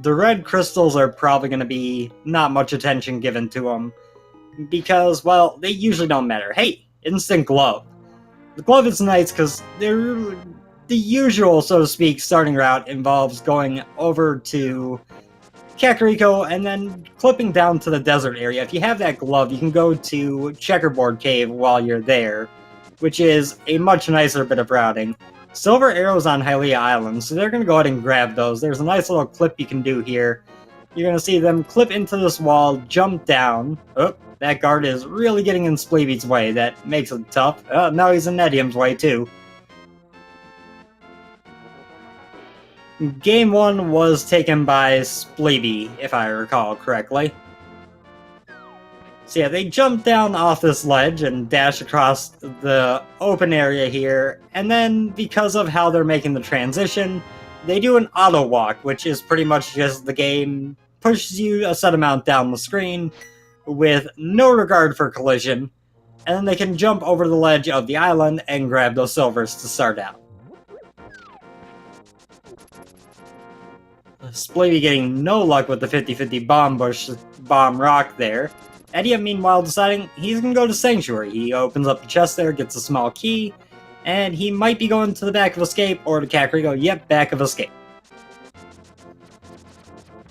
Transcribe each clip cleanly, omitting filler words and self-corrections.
the red crystals are probably going to be not much attention given to them. Because, well, they usually don't matter. Hey, instant glove. The glove is nice because the usual, so to speak, starting route involves going over to Kakariko and then clipping down to the desert area. If you have that glove, you can go to Checkerboard Cave while you're there, which is a much nicer bit of routing. Silver arrows on Hylia Island, so they're going to go ahead and grab those. There's a nice little clip you can do here. You're going to see them clip into this wall, jump down. Oh, that guard is really getting in Spleebie's way. That makes it tough. Now he's in Etium's way, too. Game 1 was taken by Spleebie, if I recall correctly. So yeah, they jump down off this ledge and dash across the open area here, and then because of how they're making the transition, they do an auto walk, which is pretty much just the game pushes you a set amount down the screen with no regard for collision, and then they can jump over the ledge of the island and grab those silvers to start out. Spleebie getting no luck with the 50-50 bomb rock there. Etium, meanwhile, deciding he's going to go to Sanctuary. He opens up the chest there, gets a small key, and he might be going to the back of Escape or to Kakariko. Yep, back of Escape.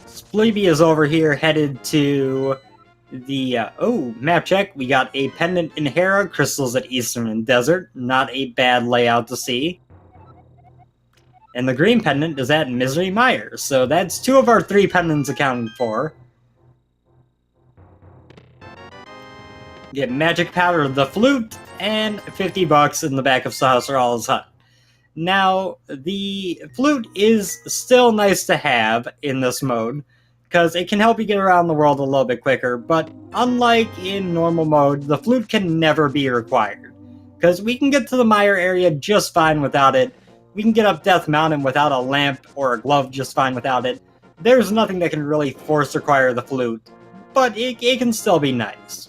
Spleebie is over here headed to the, map check. We got a pendant in Hera, crystals at Eastern and Desert. Not a bad layout to see. And the green pendant is at Misery Mire. So that's 2 of our 3 pendants accounted for. Get magic powder, the flute, and $50 in the back of Sahasrara's hut. Now, the flute is still nice to have in this mode, because it can help you get around the world a little bit quicker, but unlike in normal mode, the flute can never be required. Because we can get to the Mire area just fine without it. We can get up Death Mountain without a lamp or a glove just fine without it. There's nothing that can really force require the flute, but it can still be nice.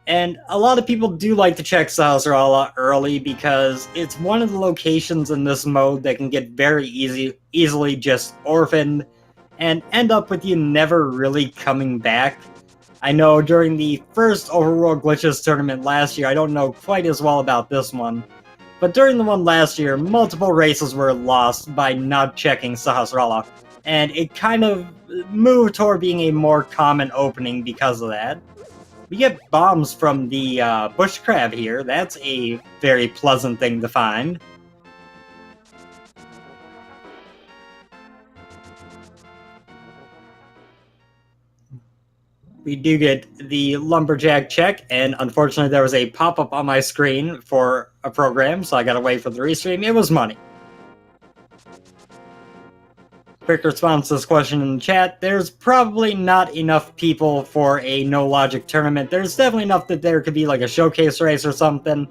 And a lot of people do like to check Sahasrara early because it's one of the locations in this mode that can get very easily just orphaned and end up with you never really coming back. I know during the first Overworld Glitches tournament last year, I don't know quite as well about this one, but during the one last year, multiple races were lost by not checking Sahasrara, and it kind of moved toward being a more common opening because of that. We get bombs from the bush crab here. That's a very pleasant thing to find. We do get the lumberjack check, and unfortunately there was a pop-up on my screen for a program, so I gotta wait for the restream. It was money. Quick response to this question in the chat. There's probably not enough people for a no logic tournament. There's definitely enough that there could be like a showcase race or something,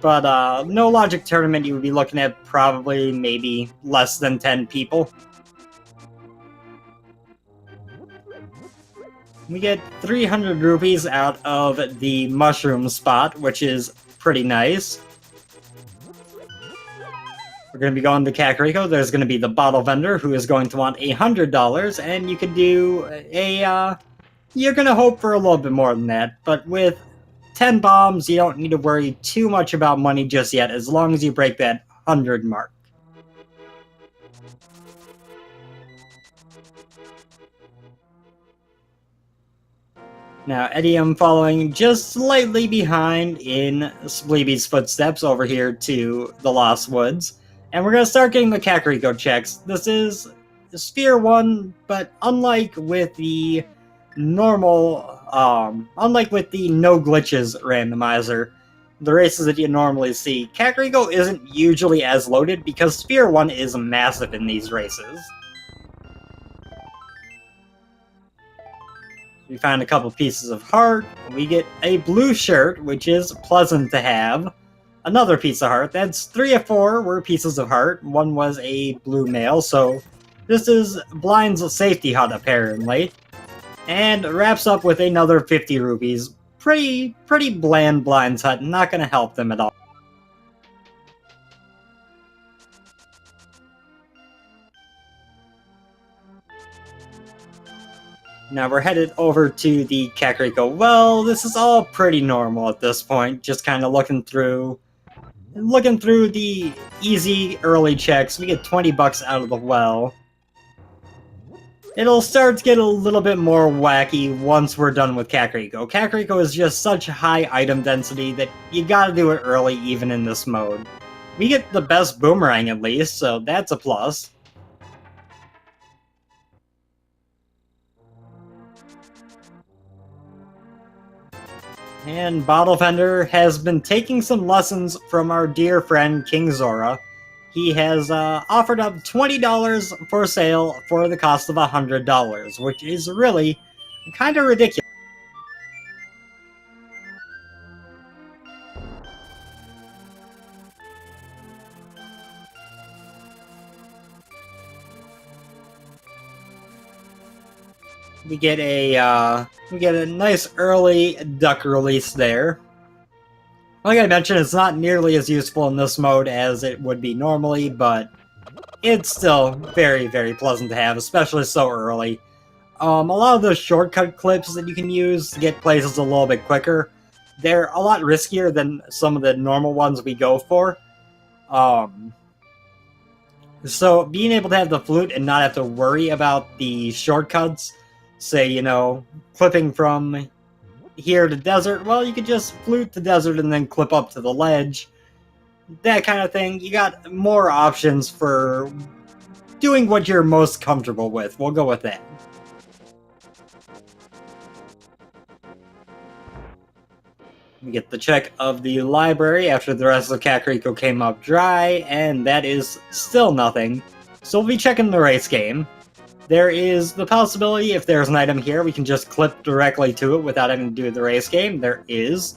but no logic tournament you would be looking at probably maybe less than 10 people. We get 300 rupees out of the mushroom spot, which is pretty nice. We're going to be going to Kakariko. There's going to be the bottle vendor who is going to want $100, and you could do a, you're going to hope for a little bit more than that, but with 10 bombs, you don't need to worry too much about money just yet, as long as you break that 100 mark. Now, Etium following just slightly behind in Spleebie's footsteps over here to the Lost Woods. And we're going to start getting the Kakariko checks. This is Sphere 1, but unlike with the normal, unlike with the no glitches randomizer, the races that you normally see, Kakariko isn't usually as loaded because Sphere 1 is massive in these races. We find a couple pieces of heart. We get a blue shirt, which is pleasant to have. Another piece of heart. That's 3 of 4 were pieces of heart. One was a blue mail, so this is Blind's safety hut, apparently. And wraps up with another 50 rupees. Pretty bland Blind's hut. Not going to help them at all. Now we're headed over to the Kakariko well. This is all pretty normal at this point, just kind of looking through the easy early checks. We get 20 bucks out of the well. It'll start to get a little bit more wacky once we're done with Kakariko. Kakariko is just such high item density that you gotta do it early even in this mode. We get the best boomerang at least, so that's a plus. And Bottle Fender has been taking some lessons from our dear friend King Zora. He has offered up $20 for sale for the cost of $100, which is really kind of ridiculous. We get a nice early duck release there. Like I mentioned, it's not nearly as useful in this mode as it would be normally, but it's still very, very pleasant to have, especially so early. A lot of those shortcut clips that you can use to get places a little bit quicker, they're a lot riskier than some of the normal ones we go for. So being able to have the flute and not have to worry about the shortcuts, say, you know, clipping from here to desert, well, you could just flute to desert and then clip up to the ledge. That kind of thing. You got more options for doing what you're most comfortable with. We'll go with that. We get the check of the library after the rest of Kakariko came up dry, and that is still nothing. So we'll be checking the race game. There is the possibility, if there's an item here, we can just clip directly to it without having to do the race game. There is.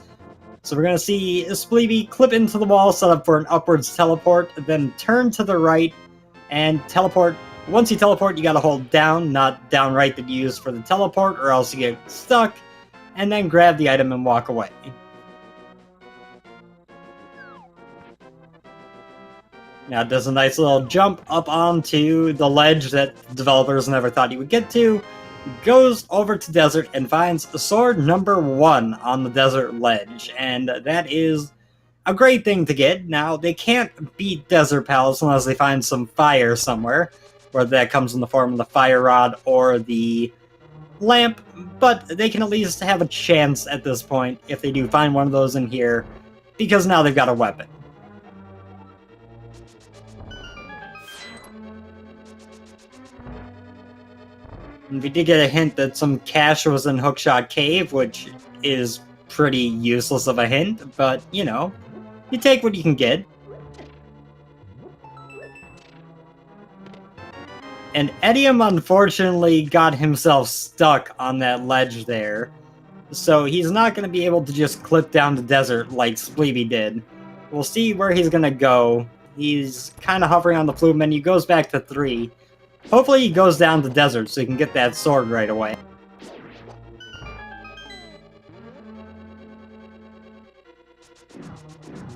So we're going to see Spleebie clip into the wall, set up for an upwards teleport, then turn to the right and teleport. Once you teleport, you got to hold down, not down right that you use for the teleport, or else you get stuck, and then grab the item and walk away. Now it does a nice little jump up onto the ledge that developers never thought you would get to, goes over to desert and finds sword number 1 on the desert ledge, and that is a great thing to get. Now, they can't beat Desert Palace unless they find some fire somewhere, whether that comes in the form of the fire rod or the lamp, but they can at least have a chance at this point if they do find one of those in here, because now they've got a weapon. And we did get a hint that some cash was in Hookshot Cave, which is pretty useless of a hint, but, you know, you take what you can get. And etium unfortunately got himself stuck on that ledge there, so he's not going to be able to just clip down the desert like Spleebie did. We'll see where he's going to go. He's kind of hovering on the flute menu, goes back to 3. Hopefully he goes down the desert so he can get that sword right away.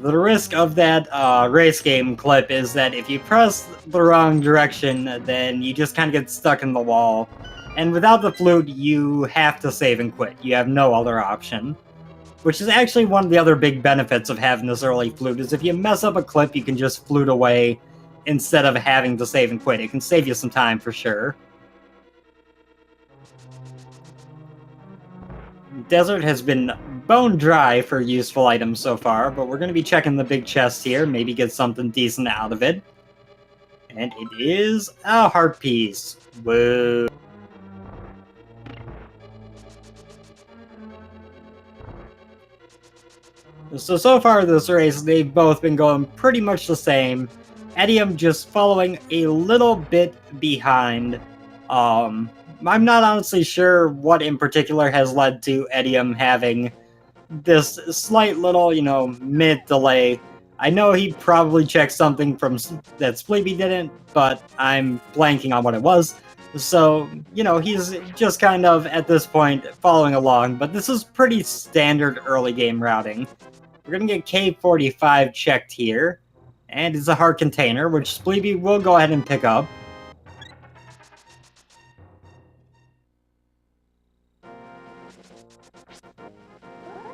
The risk of that race game clip is that if you press the wrong direction, then you just kind of get stuck in the wall. And without the flute, you have to save and quit. You have no other option. Which is actually one of the other big benefits of having this early flute, is if you mess up a clip, you can just flute away instead of having to save and quit. It can save you some time for sure. Desert has been bone dry for useful items so far, but we're going to be checking the big chest here, maybe get something decent out of it. And it is a heart piece. Whoa. So far this race, they've both been going pretty much the same. Etium just following a little bit behind. I'm not honestly sure what in particular has led to Etium having this slight little, you know, minute delay. I know he probably checked something from that Spleebie didn't, but I'm blanking on what it was. So, you know, he's just kind of, at this point, following along. But this is pretty standard early game routing. We're going to get K45 checked here. And it's a heart container, which Spleebie will go ahead and pick up.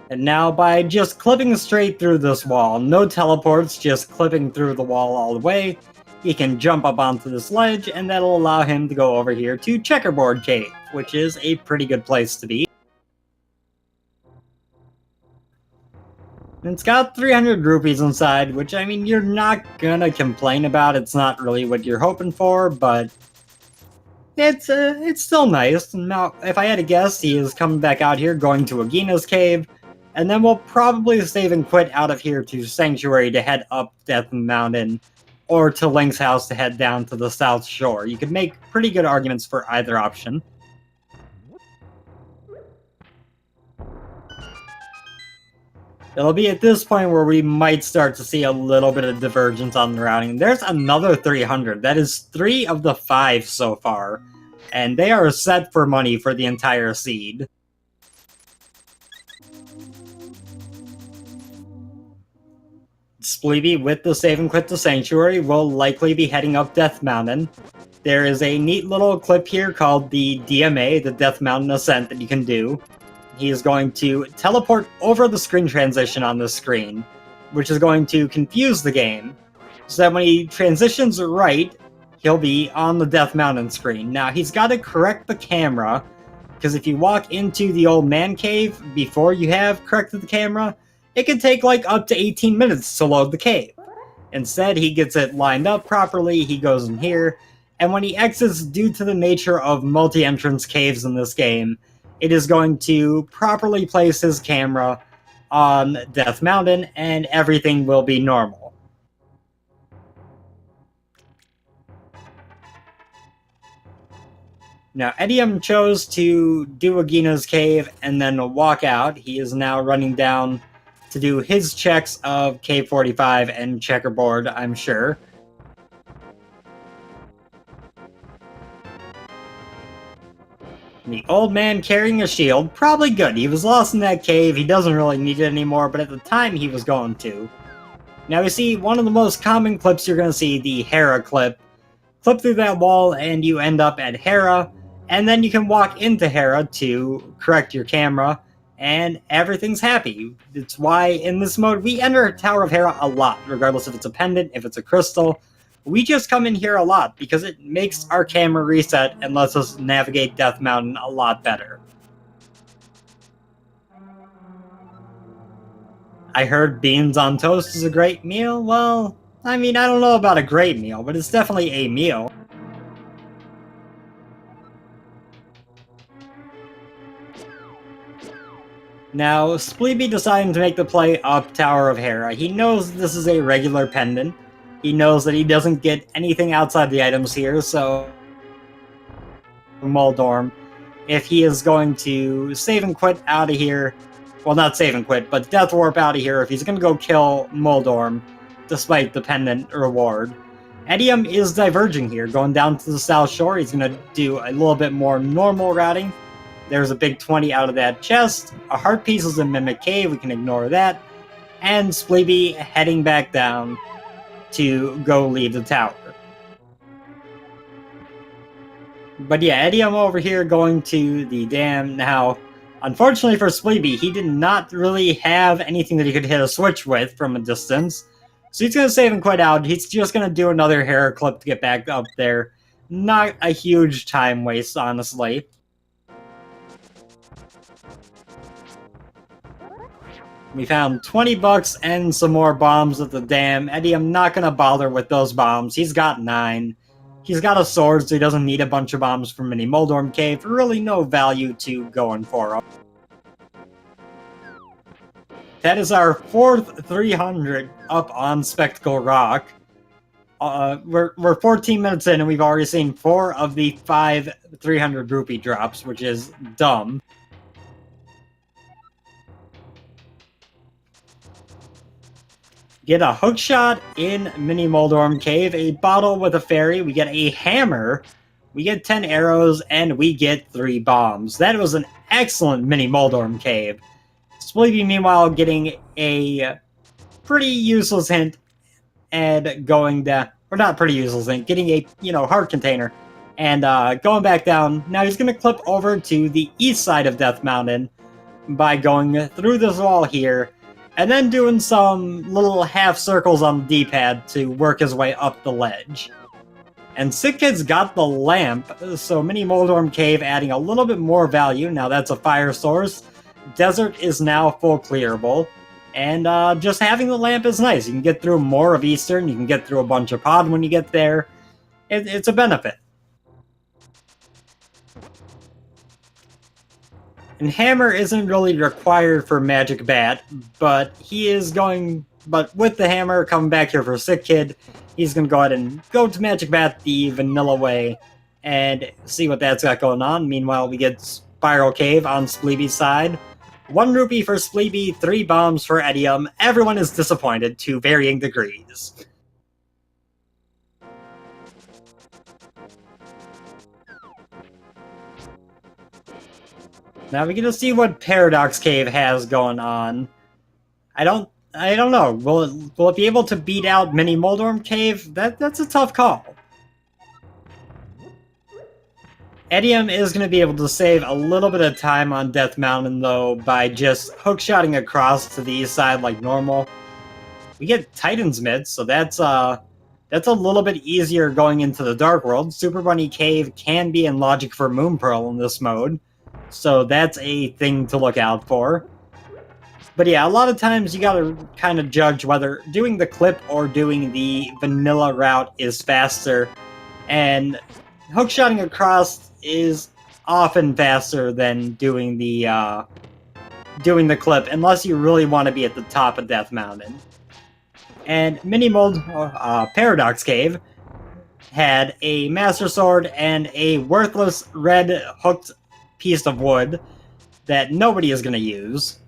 And now by just clipping straight through this wall, no teleports, just clipping through the wall all the way, he can jump up onto this ledge, and that'll allow him to go over here to Checkerboard Cave, which is a pretty good place to be. And it's got 300 rupees inside, which, I mean, you're not gonna complain about. It's not really what you're hoping for, but it's still nice. Now, if I had to guess, he is coming back out here, going to Agina's Cave, and then we'll probably save and quit out of here to Sanctuary to head up Death Mountain, or to Link's house to head down to the South Shore. You could make pretty good arguments for either option. It'll be at this point where we might start to see a little bit of divergence on the routing. There's another 300. That is 3 of the 5 so far. And they are set for money for the entire seed. Spleebie, with the save and quit to Sanctuary, will likely be heading up Death Mountain. There is a neat little clip here called the DMA, the Death Mountain Ascent, that you can do. He is going to teleport over the screen transition on this screen, which is going to confuse the game, so that when he transitions right, he'll be on the Death Mountain screen. Now, he's got to correct the camera, because if you walk into the old man cave before you have corrected the camera, it can take like up to 18 minutes to load the cave. Instead, he gets it lined up properly, he goes in here, and when he exits, due to the nature of multi-entrance caves in this game, it is going to properly place his camera on Death Mountain, and everything will be normal. Now, Etium chose to do Agina's Cave and then walk out. He is now running down to do his checks of Cave 45 and Checkerboard, I'm sure. The old man carrying a shield, probably good. He was lost in that cave, he doesn't really need it anymore, but at the time he was going to. Now you see, one of the most common clips you're going to see, the Hera clip. Clip through that wall and you end up at Hera, and then you can walk into Hera to correct your camera, and everything's happy. It's why in this mode we enter Tower of Hera a lot, regardless if it's a pendant, if it's a crystal. We just come in here a lot because it makes our camera reset and lets us navigate Death Mountain a lot better. I heard beans on toast is a great meal. Well, I mean, I don't know about a great meal, but it's definitely a meal. Now, Spleebie decided to make the play up Tower of Hera. He knows this is a regular pendant. He knows that he doesn't get anything outside the items here, so Moldorm, if he is going to save and quit out of here, well, not save and quit, but death warp out of here if he's going to go kill Moldorm, despite the pendant reward. Etium is diverging here, going down to the South Shore. He's going to do a little bit more normal routing. There's a big 20 out of that chest. A heart piece is a Mimic Cave, we can ignore that. And Spleebie heading back down to go leave the tower. But yeah, Etium over here going to the dam. Now, unfortunately for Spleebie, he did not really have anything that he could hit a switch with from a distance. So he's going to save and quit out. He's just going to do another Hera clip to get back up there. Not a huge time waste, honestly. We found 20 bucks and some more bombs at the dam. Etium not going to bother with those bombs. He's got 9. He's got a sword, so he doesn't need a bunch of bombs from Mini Moldorm Cave. Really no value to going for him. That is our 4th 300 up on Spectacle Rock. We're 14 minutes in and we've already seen 4 of the 5 300 rupee drops, which is dumb. Get a hookshot in Mini Moldorm Cave, a bottle with a fairy, we get a hammer, we get 10 arrows, and we get 3 bombs. That was an excellent Mini Moldorm Cave. Spleebie, meanwhile, getting a pretty useless hint and going down, or not pretty useless thing, getting a, heart container, and going back down. Now he's going to clip over to the east side of Death Mountain by going through this wall here, and then doing some little half circles on the D-pad to work his way up the ledge. And Sick Kid's got the lamp, so Mini Moldorm Cave adding a little bit more value. Now that's a fire source. Desert is now full clearable. And just having the lamp is nice. You can get through more of Eastern, you can get through a bunch of pod when you get there. It's a benefit. And Hammer isn't really required for Magic Bat, but but with the Hammer coming back here for Sick Kid, he's going to go ahead and go to Magic Bat the vanilla way and see what that's got going on. Meanwhile, we get Spiral Cave on Spleebie's side. 1 rupee for Spleebie, 3 bombs for etium. Everyone is disappointed to varying degrees. Now we get to see what Paradox Cave has going on. I don't know. Will it be able to beat out Mini Moldorm Cave? That's a tough call. Etium is going to be able to save a little bit of time on Death Mountain, though, by just hookshotting across to the east side like normal. We get Titan's Mid, so that's a little bit easier going into the Dark World. Super Bunny Cave can be in Logic for Moon Pearl in this mode, so that's a thing to look out for. But yeah, a lot of times you gotta kind of judge whether doing the clip or doing the vanilla route is faster, and hookshotting across is often faster than doing the clip, unless you really want to be at the top of Death Mountain. And Paradox Cave had a Master Sword and a worthless red hooked piece of wood that nobody is going to use.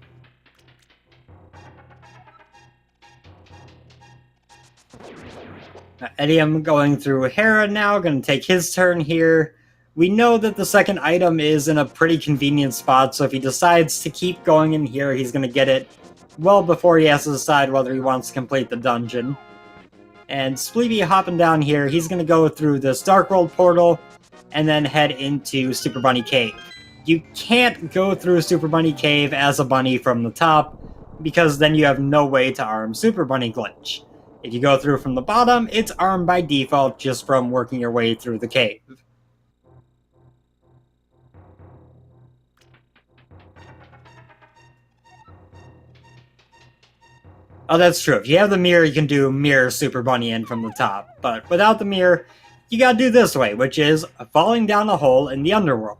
Etium going through Hera now, going to take his turn here. We know that the second item is in a pretty convenient spot, so if he decides to keep going in here, he's going to get it well before he has to decide whether he wants to complete the dungeon. And Spleebie hopping down here, he's going to go through this Dark World portal and then head into Super Bunny Cave. You can't go through Super Bunny Cave as a bunny from the top, because then you have no way to arm Super Bunny Glitch. If you go through from the bottom, it's armed by default just from working your way through the cave. Oh, that's true. If you have the mirror, you can do mirror Super Bunny in from the top. But without the mirror, you gotta do this way, which is falling down a hole in the underworld.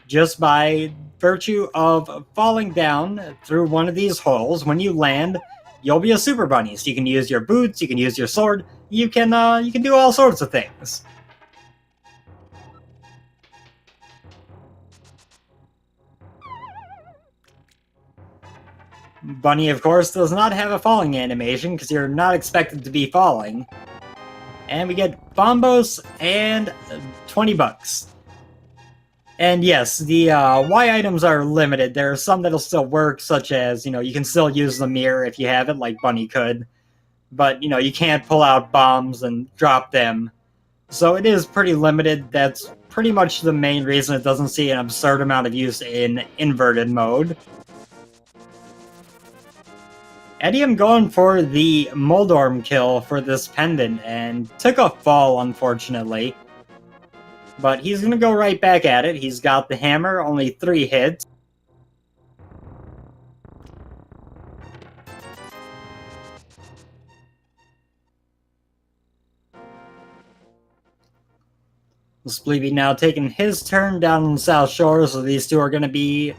Just by virtue of falling down through one of these holes, when you land, you'll be a Super Bunny. So you can use your boots, you can use your sword, you can do all sorts of things. Bunny, of course, does not have a falling animation, because you're not expected to be falling. And we get Bombos and 20 bucks. And yes, the Y items are limited. There are some that'll still work, such as, you can still use the mirror if you have it, like Bunny could. But, you can't pull out bombs and drop them. So it is pretty limited. That's pretty much the main reason it doesn't see an absurd amount of use in inverted mode. Etium going for the Moldorm kill for this pendant, and took a fall, unfortunately. But he's going to go right back at it. He's got the hammer, only 3 hits. Spleebie now taking his turn down on the South Shore, so these two are going to be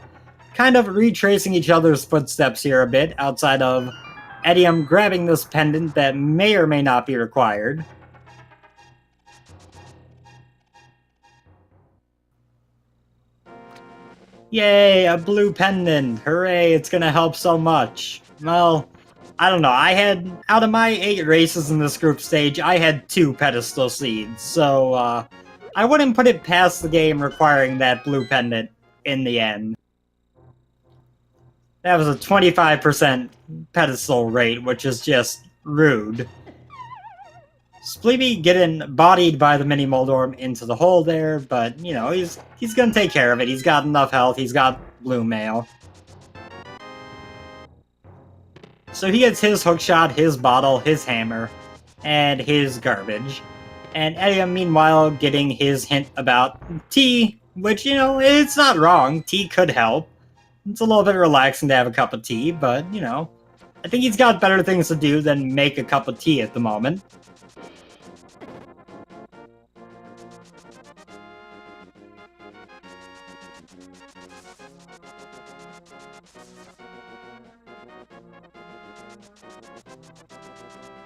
kind of retracing each other's footsteps here a bit, outside of Etium grabbing this pendant that may or may not be required. Yay, a blue pendant! Hooray, it's gonna help so much. Well, I don't know, out of my 8 races in this group stage, I had 2 pedestal seeds, so, I wouldn't put it past the game requiring that blue pendant in the end. That was a 25% pedestal rate, which is just rude. Spleebie getting bodied by the mini Moldorm into the hole there, but, you know, he's gonna take care of it. He's got enough health. He's got blue mail. So he gets his hookshot, his bottle, his hammer, and his garbage. And etium, meanwhile, getting his hint about tea, which, you know, it's not wrong. Tea could help. It's a little bit relaxing to have a cup of tea, but, you know, I think he's got better things to do than make a cup of tea at the moment.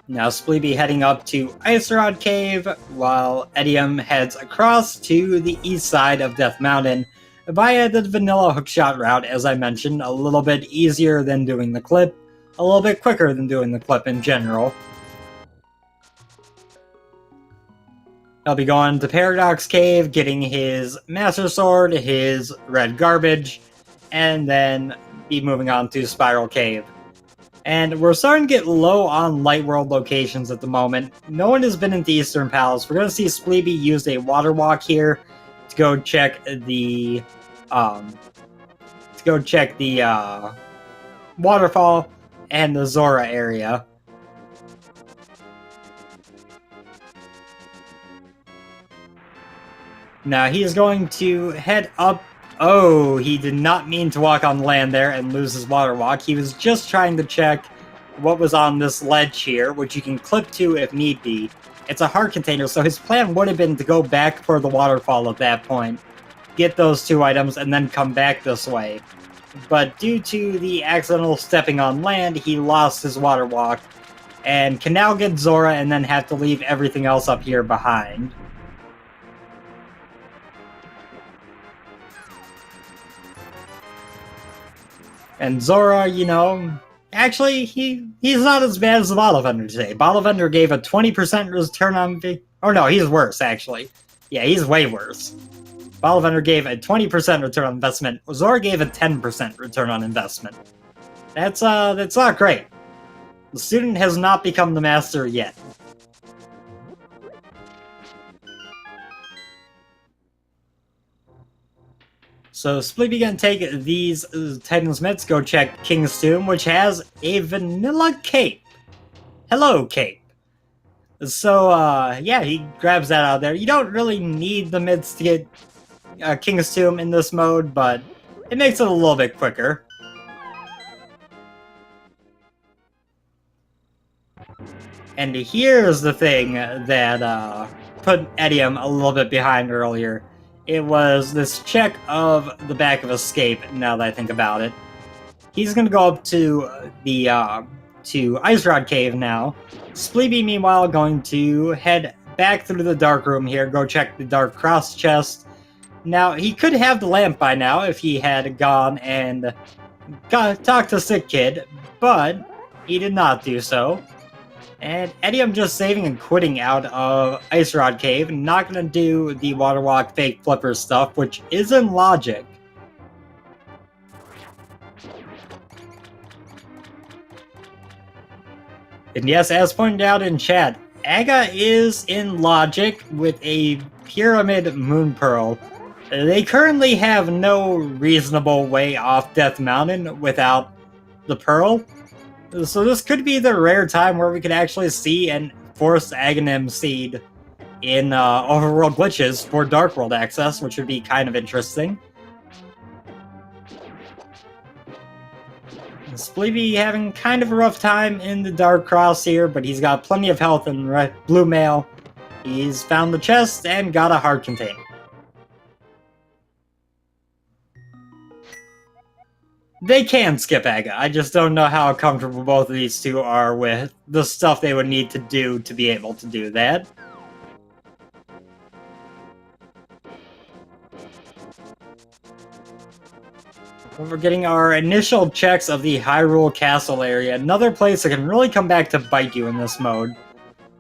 Now Spleebie heading up to Ice Rod Cave, while etium heads across to the east side of Death Mountain via the vanilla hookshot route, as I mentioned, a little bit easier than doing the clip, a little bit quicker than doing the clip in general. I'll be going to Paradox Cave, getting his Master Sword, his red garbage, and then be moving on to Spiral Cave. And we're starting to get low on Light World locations at the moment. No one has been into Eastern Palace. We're going to see Spleebie use a water walk here to go check the waterfall and the Zora area. Now he's going to head up. Oh, he did not mean to walk on land there and lose his water walk. He was just trying to check what was on this ledge here, which you can clip to if need be. It's a heart container, so his plan would have been to go back for the waterfall at that point, get those two items, and then come back this way. But due to the accidental stepping on land, he lost his water walk, and can now get Zora and then have to leave everything else up here behind. And Zora, you know, actually, he's not as bad as the Bottle Vendor today. Bottle Vendor gave a 20% return on... Oh no, he's worse, actually. Yeah, he's way worse. Bottle Vendor gave a 20% return on investment. Zora gave a 10% return on investment. That's not great. The student has not become the master yet. So Spleebie gonna take these Titan's Mitts, go check King's Tomb, which has a vanilla cape. Hello, cape. So, yeah, he grabs that out there. You don't really need the mitts to get King's Tomb in this mode, but it makes it a little bit quicker. And here's the thing that put etium a little bit behind earlier. It was this check of the back of Escape, now that I think about it. He's going to go up to the to Ice Rod Cave now. Spleebie, meanwhile, going to head back through the dark room here, go check the dark cross chest. Now, he could have the lamp by now if he had gone and talked to Sick Kid, but he did not do so. And etium just saving and quitting out of Ice Rod Cave, not gonna do the water walk fake flipper stuff, which isn't logic. And yes, as pointed out in chat, Aga is in logic with a Pyramid Moon Pearl. They currently have no reasonable way off Death Mountain without the Pearl. So this could be the rare time where we could actually see and force Aghanim Seed in Overworld glitches for Dark World access, which would be kind of interesting. Spleebie having kind of a rough time in the Dark Cross here, but he's got plenty of health and blue mail. He's found the chest and got a heart container. They can skip Aga. I just don't know how comfortable both of these two are with the stuff they would need to do to be able to do that. We're getting our initial checks of the Hyrule Castle area, another place that can really come back to bite you in this mode.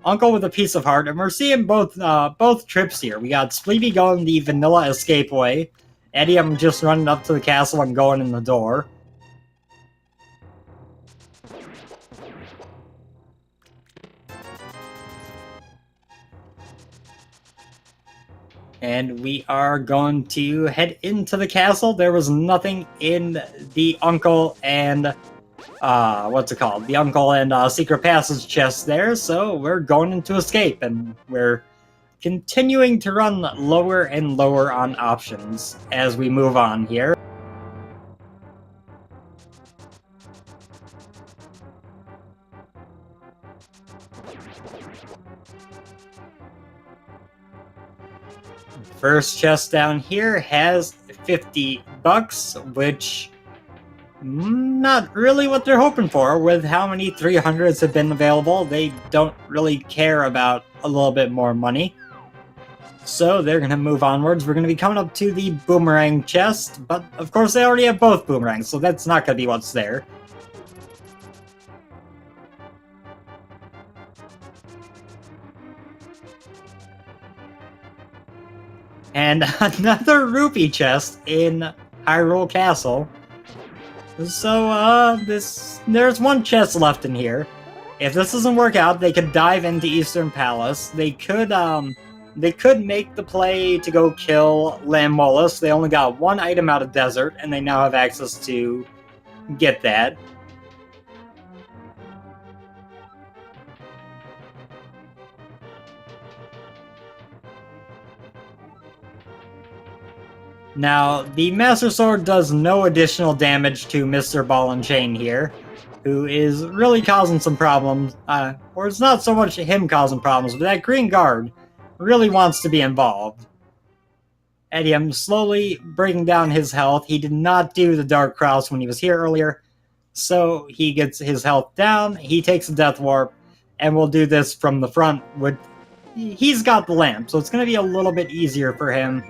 Uncle with a piece of heart, and we're seeing both trips here. We got Spleebie going the vanilla escape way, etium just running up to the castle and going in the door. And we are going to head into the castle. There was nothing in the uncle and what's it called? The uncle and secret passage chest there, so we're going to escape, and we're continuing to run lower and lower on options as we move on here. First chest down here has 50 bucks, which not really what they're hoping for. With how many 300s have been available, they don't really care about a little bit more money. So they're going to move onwards. We're going to be coming up to the boomerang chest, but of course they already have both boomerangs, so that's not going to be what's there. And another rupee chest in Hyrule Castle. So, there's one chest left in here. If this doesn't work out, they could dive into Eastern Palace. They could make the play to go kill Lamolus. They only got one item out of Desert, and they now have access to get that. Now, the Master Sword does no additional damage to Mr. Ball and Chain here, who is really causing some problems. Or it's not so much him causing problems, but that Green Guard really wants to be involved. Etium slowly breaking down his health. He did not do the Dark Cross when he was here earlier, so he gets his health down, he takes a Death Warp, and we'll do this from the front. He's got the lamp, so it's going to be a little bit easier for him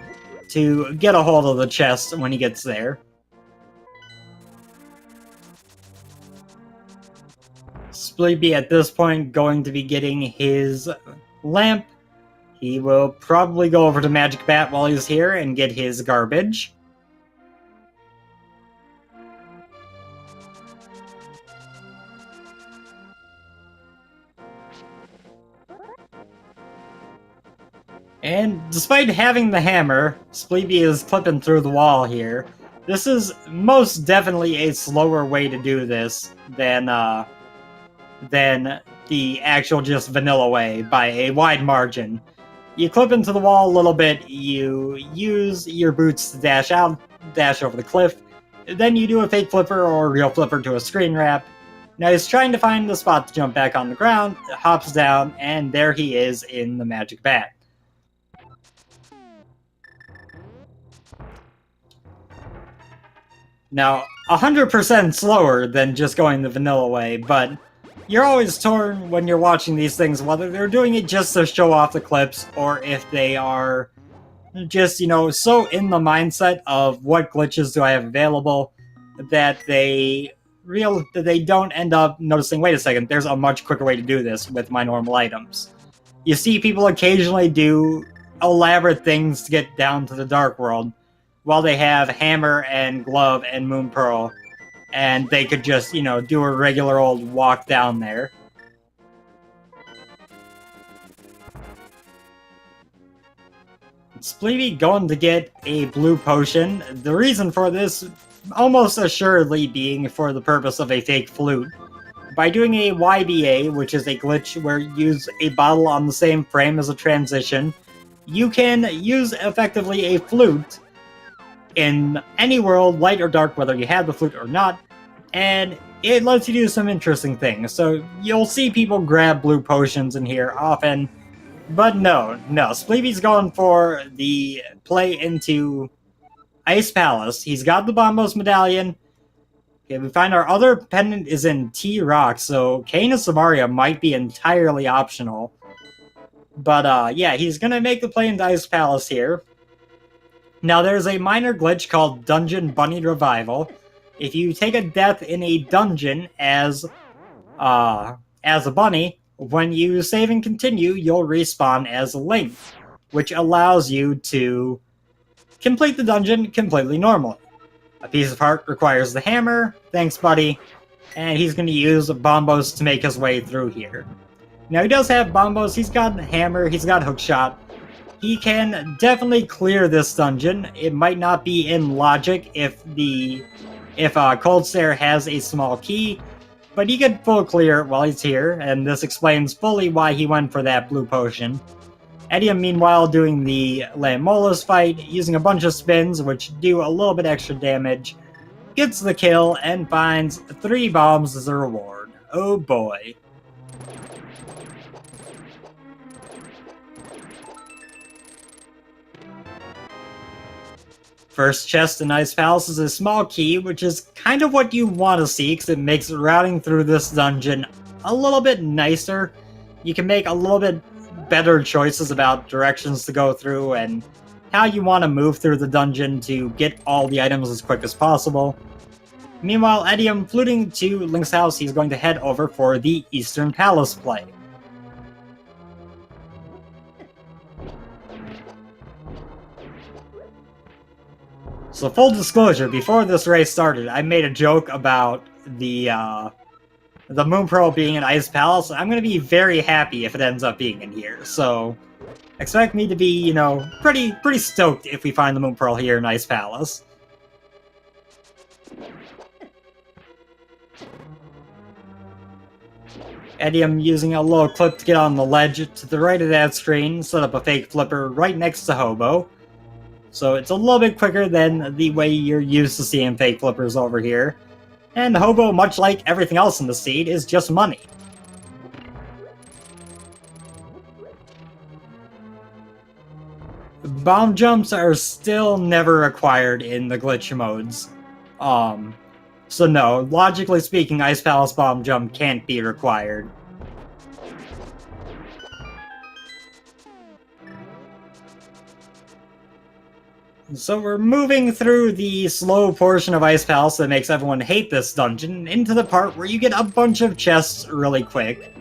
to get a hold of the chest when he gets there. Spleebie at this point going to be getting his lamp. He will probably go over to Magic Bat while he's here and get his garbage. And despite having the hammer, Spleebie is clipping through the wall here. This is most definitely a slower way to do this than the actual just vanilla way by a wide margin. You clip into the wall a little bit, you use your boots to dash out, dash over the cliff, then you do a fake flipper or a real flipper to a screen wrap. Now he's trying to find the spot to jump back on the ground, hops down, and there he is in the Magic Bat. Now, 100% slower than just going the vanilla way, but you're always torn when you're watching these things, whether they're doing it just to show off the clips, or if they are just, so in the mindset of what glitches do I have available, that they don't end up noticing, wait a second, there's a much quicker way to do this with my normal items. You see people occasionally do elaborate things to get down to the Dark World, while they have Hammer and Glove and Moon Pearl, and they could just, do a regular old walk down there. Spleebie going to get a blue potion. The reason for this almost assuredly being for the purpose of a fake flute. By doing a YBA, which is a glitch where you use a bottle on the same frame as a transition, you can use effectively a flute in any world, light or dark, whether you have the flute or not, and it lets you do some interesting things. So you'll see people grab blue potions in here often, but no, Spleebie's going for the play into Ice Palace. He's got the Bombos Medallion. Okay, we find our other pendant is in T-Rock, so Canis of Aria might be entirely optional. But yeah, he's gonna make the play into Ice Palace here. Now, there's a minor glitch called Dungeon Bunny Revival. If you take a death in a dungeon as a bunny, when you save and continue, you'll respawn as a Link, which allows you to complete the dungeon completely normally. A piece of heart requires the hammer, thanks buddy, and he's going to use Bombos to make his way through here. Now, he does have Bombos, he's got hammer, he's got hookshot, he can definitely clear this dungeon. It might not be in logic if Cold Stare has a small key, but he could full clear while he's here, and this explains fully why he went for that blue potion. Etium, meanwhile, doing the Lamola's fight, using a bunch of spins, which do a little bit extra damage, gets the kill, and finds 3 bombs as a reward. Oh boy. First chest in Ice Palace is a small key, which is kind of what you want to see, because it makes routing through this dungeon a little bit nicer. You can make a little bit better choices about directions to go through and how you want to move through the dungeon to get all the items as quick as possible. Meanwhile, Etium, fluting to Link's house, he's going to head over for the Eastern Palace play. So full disclosure, before this race started, I made a joke about the Moon Pearl being in Ice Palace. I'm going to be very happy if it ends up being in here, so expect me to be, you know, pretty stoked if we find the Moon Pearl here in Ice Palace. Etium using a little clip to get on the ledge to the right of that screen, set up a fake flipper right next to Hobo. So it's a little bit quicker than the way you're used to seeing fake flippers over here. And Hobo, much like everything else in the seed, is just money. Bomb jumps are still never required in the glitch modes. So no, logically speaking, Ice Palace bomb jump can't be required. So we're moving through the slow portion of Ice Palace that makes everyone hate this dungeon, into the part where you get a bunch of chests really quick.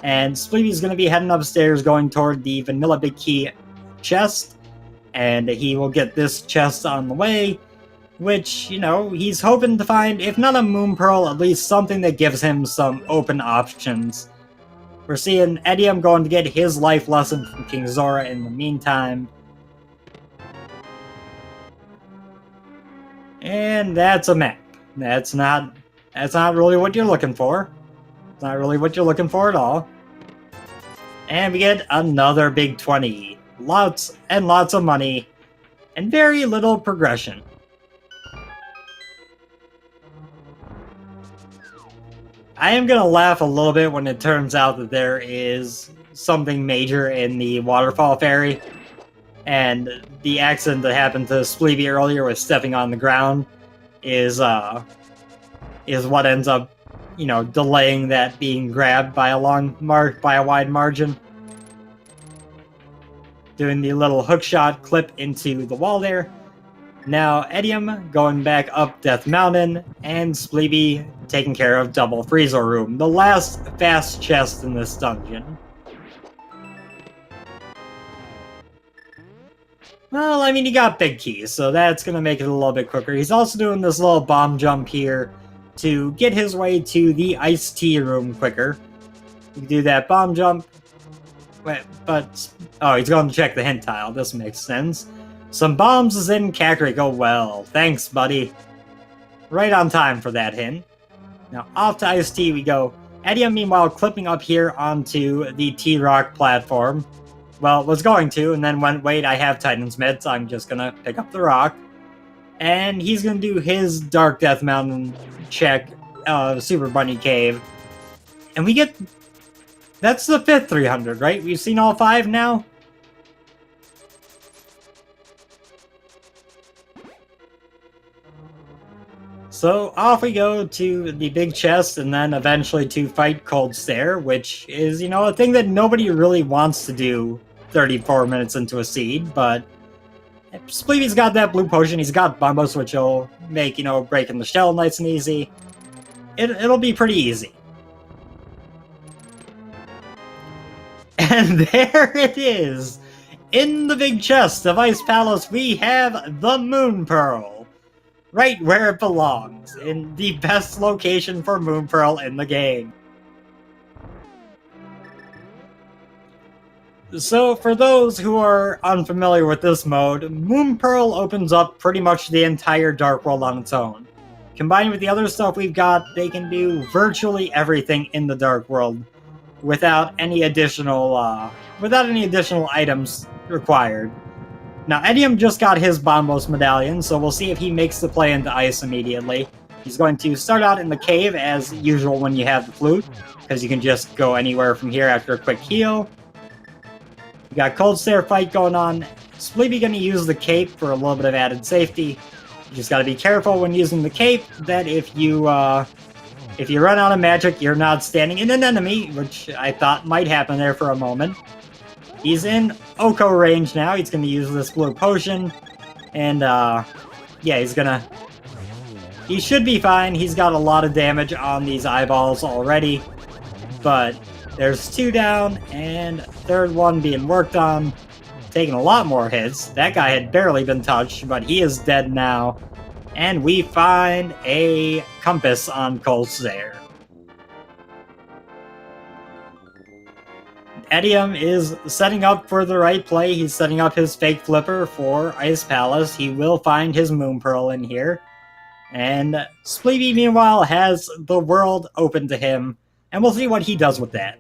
And Spleebie's going to be heading upstairs going toward the Vanilla Big Key chest, and he will get this chest on the way, which, you know, he's hoping to find, if not a Moon Pearl, at least something that gives him some open options. We're seeing Etium going to get his life lesson from King Zora in the meantime. And that's a map. That's not really what you're looking for. It's not really what you're looking for at all. And we get another big 20. Lots and lots of money, and very little progression. I am gonna laugh a little bit when it turns out that there is something major in the waterfall fairy. And the accident that happened to Spleebie earlier with stepping on the ground is what ends up, you know, delaying that being grabbed by a wide margin. Doing the little hookshot clip into the wall there. Now Etium going back up Death Mountain, and Spleebie taking care of Double Freezer Room, the last fast chest in this dungeon. Well, I mean, he got big keys, so that's going to make it a little bit quicker. He's also doing this little bomb jump here to get his way to the iced tea room quicker. You can do that bomb jump, but oh, he's going to check the hint tile. This makes sense. Some bombs is in Kakariko. Well, thanks, buddy. Right on time for that hint. Now, off to iced tea we go. Etium, meanwhile, clipping up here onto the T-Rock platform. Well, was going to, and then went, wait, I have Titan's Mid, so I'm just gonna pick up the rock. And he's gonna do his Dark Death Mountain check, Super Bunny Cave. And we get... That's the 5th 300, right? We've seen all 5 now? So off we go to the big chest, and then eventually to fight Cold Stare, which is, you know, a thing that nobody really wants to do 34 minutes into a seed, but Spleebie's got that blue potion, he's got Bombos, which will make, you know, breaking the shell nice and easy. It'll be pretty easy. And there it is! In the big chest of Ice Palace, we have the Moon Pearl. Right where it belongs, in the best location for Moon Pearl in the game. So, for those who are unfamiliar with this mode, Moon Pearl opens up pretty much the entire Dark World on its own. Combined with the other stuff we've got, they can do virtually everything in the Dark World without any additional items required. Now, Etium just got his Bombos medallion, so we'll see if he makes the play into ice immediately. He's going to start out in the cave, as usual when you have the flute, because you can just go anywhere from here after a quick heal. We got Cold Stare fight going on. Spleebie gonna use the cape for a little bit of added safety. You just gotta be careful when using the cape that if you run out of magic, you're not standing in an enemy, which I thought might happen there for a moment. He's in Oko range now. He's gonna use this blue potion, and yeah, he should be fine. He's got a lot of damage on these eyeballs already, but there's 2 down, and third one being worked on, taking a lot more hits. That guy had barely been touched, but he is dead now. And we find a compass on Cold Stare. Etium is setting up for the right play. He's setting up his fake flipper for Ice Palace. He will find his Moon Pearl in here. And Spleebie, meanwhile, has the world open to him, and we'll see what he does with that.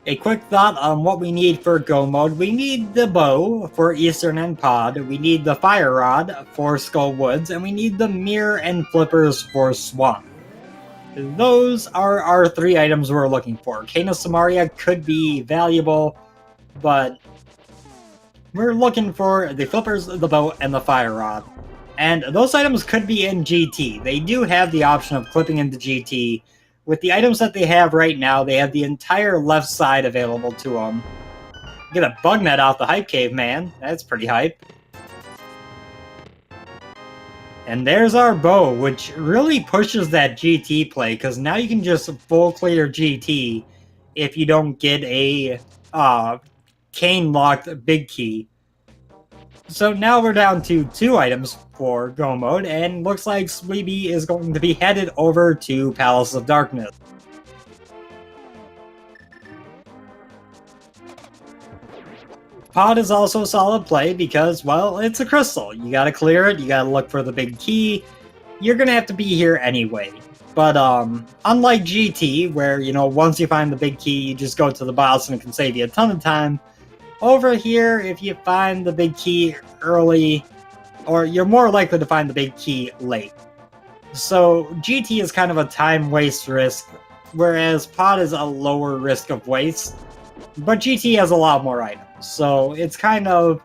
A quick thought on what we need for Go mode. We need the bow for Eastern and Pod, we need the Fire Rod for Skull Woods, and we need the Mirror and Flippers for Swamp. Those are our 3 items we're looking for. Cane of Samaria could be valuable, but we're looking for the Flippers, the bow, and the Fire Rod. And those items could be in GT. They do have the option of clipping into GT. With the items that they have right now, they have the entire left side available to them. Get a bug net off the Hype Cave, man. That's pretty hype. And there's our bow, which really pushes that GT play, because now you can just full clear GT if you don't get a cane-locked big key. So now we're down to 2 items for Go mode, and looks like Spleebie is going to be headed over to Palace of Darkness. Pod is also a solid play because, well, it's a crystal. You gotta clear it, you gotta look for the big key. You're gonna have to be here anyway. But, unlike GT, where, you know, once you find the big key, you just go to the boss and it can save you a ton of time. Over here, if you find the big key early, or you're more likely to find the big key late. So GT is kind of a time waste risk, whereas Pod is a lower risk of waste, but GT has a lot more items. So it's kind of,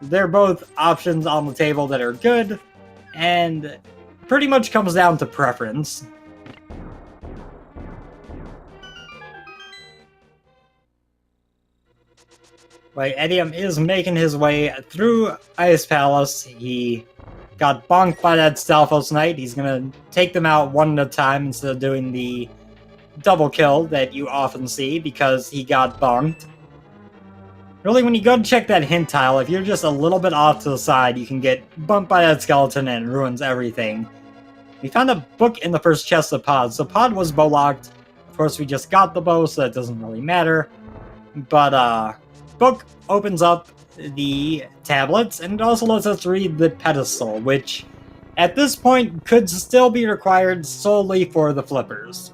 they're both options on the table that are good, and pretty much comes down to preference. Like, Etium is making his way through Ice Palace. He got bonked by that Stalfos Knight. He's gonna take them out one at a time instead of doing the double kill that you often see because he got bonked. Really, when you go to check that hint tile, if you're just a little bit off to the side, you can get bumped by that skeleton and it ruins everything. We found a book in the first chest of Pod, so Pod was bow locked. Of course, we just got the bow, so that doesn't really matter. But, book opens up the tablets, and it also lets us read the pedestal, which at this point could still be required solely for the flippers.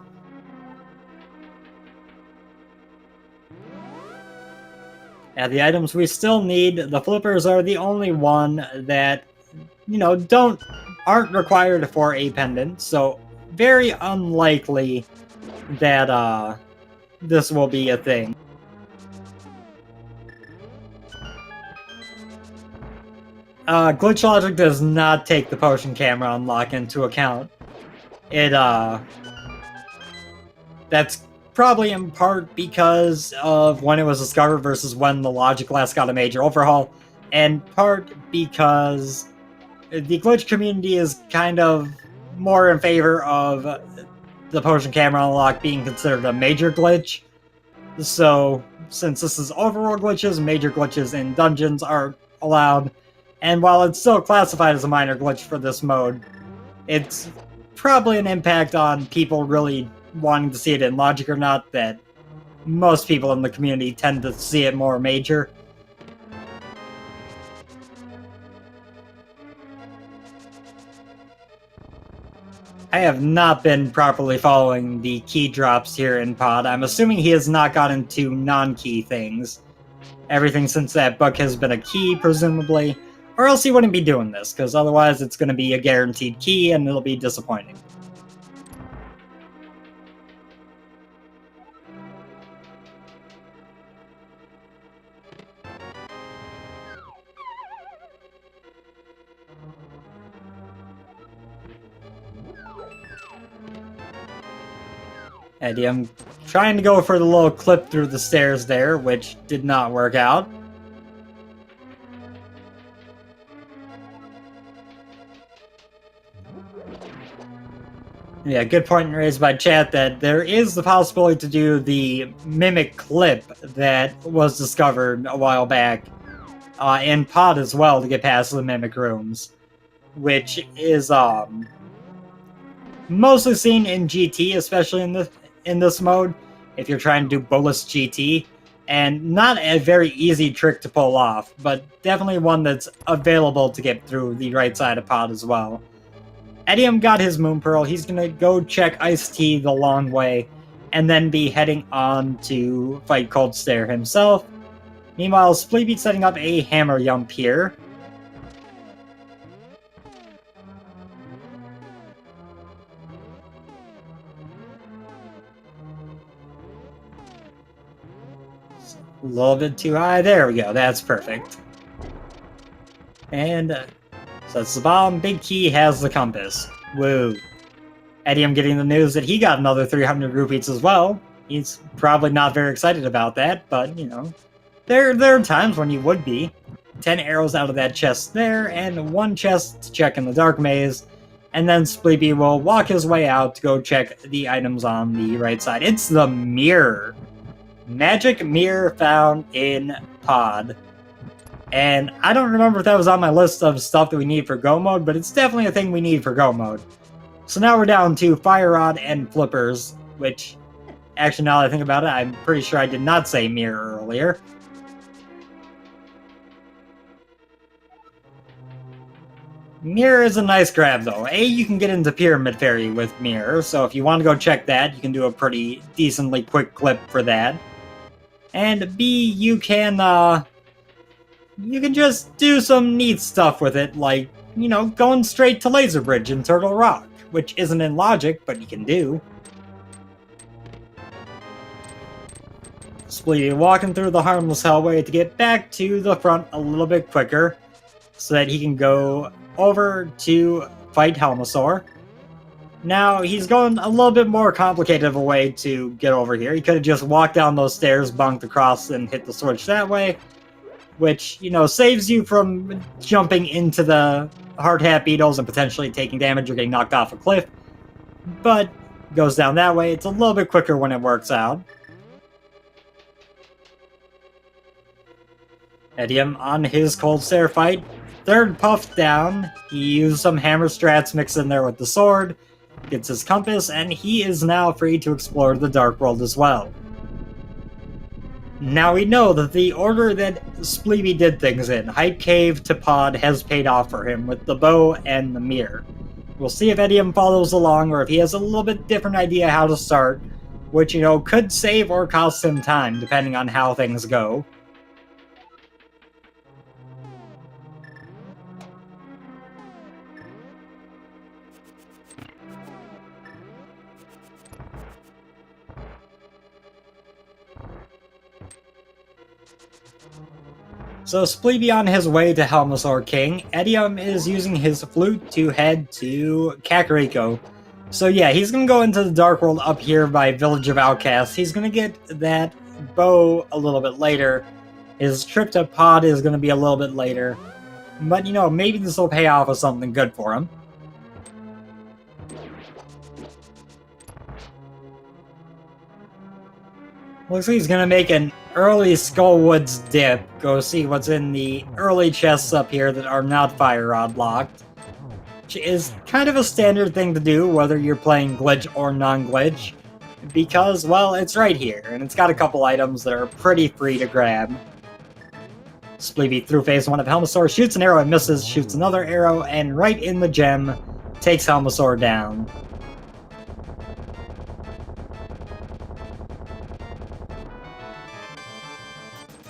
And the items we still need, the flippers are the only one that, you know, aren't required for a pendant, so very unlikely that this will be a thing. Glitch logic does not take the potion camera unlock into account. That's probably in part because of when it was discovered versus when the logic last got a major overhaul, and part because the glitch community is kind of more in favor of the potion camera unlock being considered a major glitch. So since this is overworld glitches, major glitches in dungeons are allowed, and while it's still classified as a minor glitch for this mode, it's probably an impact on people really wanting to see it in logic or not that most people in the community tend to see it more major. I have not been properly following the key drops here in Pod. I'm assuming he has not gotten to non-key things. Everything since that book has been a key, presumably. Or else he wouldn't be doing this, because otherwise it's going to be a guaranteed key and it'll be disappointing. Eddie, I'm trying to go for the little clip through the stairs there, which did not work out. Yeah, good point raised by chat that there is the possibility to do the mimic clip that was discovered a while back in Pod as well to get past the mimic rooms, which is mostly seen in GT, especially in this mode, if you're trying to do Bolus GT, and not a very easy trick to pull off, but definitely one that's available to get through the right side of Pod as well. Etium got his Moon Pearl. He's going to go check Ice-T the long way, and then be heading on to fight Cold Stare himself. Meanwhile, Spleebie setting up a Hammer Yump here. A little bit too high. There we go. That's perfect. And so that's the bomb. Big Key has the compass. Woo. Etium getting the news that he got another 300 rupees as well. He's probably not very excited about that, but, you know, there are times when you would be. 10 arrows out of that chest there, and 1 chest to check in the Dark Maze. And then Spleebie will walk his way out to go check the items on the right side. It's the mirror. Magic mirror found in Pod. And I don't remember if that was on my list of stuff that we need for Go Mode, but it's definitely a thing we need for Go Mode. So now we're down to Fire Rod and Flippers, which, actually now that I think about it, I'm pretty sure I did not say mirror earlier. Mirror is a nice grab, though. A, you can get into Pyramid Fairy with Mirror, so if you want to go check that, you can do a pretty decently quick clip for that. And B, you can just do some neat stuff with it, like, you know, going straight to Laser Bridge in Turtle Rock, which isn't in logic, but you can do. Spleebie walking through the Harmless Hellway to get back to the front a little bit quicker, so that he can go over to fight Helmasaur. Now, he's going a little bit more complicated of a way to get over here. He could have just walked down those stairs, bunked across, and hit the switch that way, which, you know, saves you from jumping into the hard hat beetles and potentially taking damage or getting knocked off a cliff. But goes down that way. It's a little bit quicker when it works out. Etium on his Cold Stare fight. Third puff down. He used some hammer strats mixed in there with the sword. Gets his compass, and he is now free to explore the Dark World as well. Now we know that the order that Spleebie did things in, Hype Cave to Pod, has paid off for him with the bow and the mirror. We'll see if Etium follows along, or if he has a little bit different idea how to start, which, you know, could save or cost him time, depending on how things go. So Spleebie on his way to Helmasaur King. Etium is using his flute to head to Kakariko. So yeah, he's going to go into the Dark World up here by Village of Outcasts. He's going to get that bow a little bit later. His trip to Pod is going to be a little bit later. But, you know, maybe this will pay off with something good for him. Looks like he's gonna make an early Skullwoods dip. Go see what's in the early chests up here that are not fire rod locked. Which is kind of a standard thing to do, whether you're playing glitch or non-glitch. Because, well, it's right here, and it's got a couple items that are pretty free to grab. Spleebie through phase 1 of Helmasaur, shoots an arrow and misses, shoots another arrow, and right in the gem, takes Helmasaur down.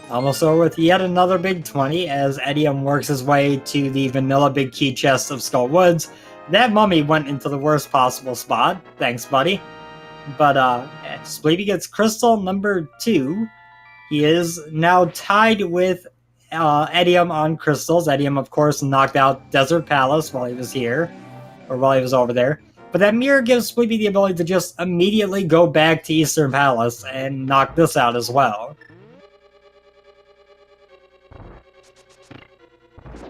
Helmasaur with yet another big 20 as etium works his way to the vanilla big key chest of Skull Woods. That mummy went into the worst possible spot. Thanks, buddy. But, Spleebie gets crystal number 2. He is now tied with etium on crystals. Etium, of course, knocked out Desert Palace while he was here. Or while he was over there. But that mirror gives Spleebie the ability to just immediately go back to Eastern Palace and knock this out as well.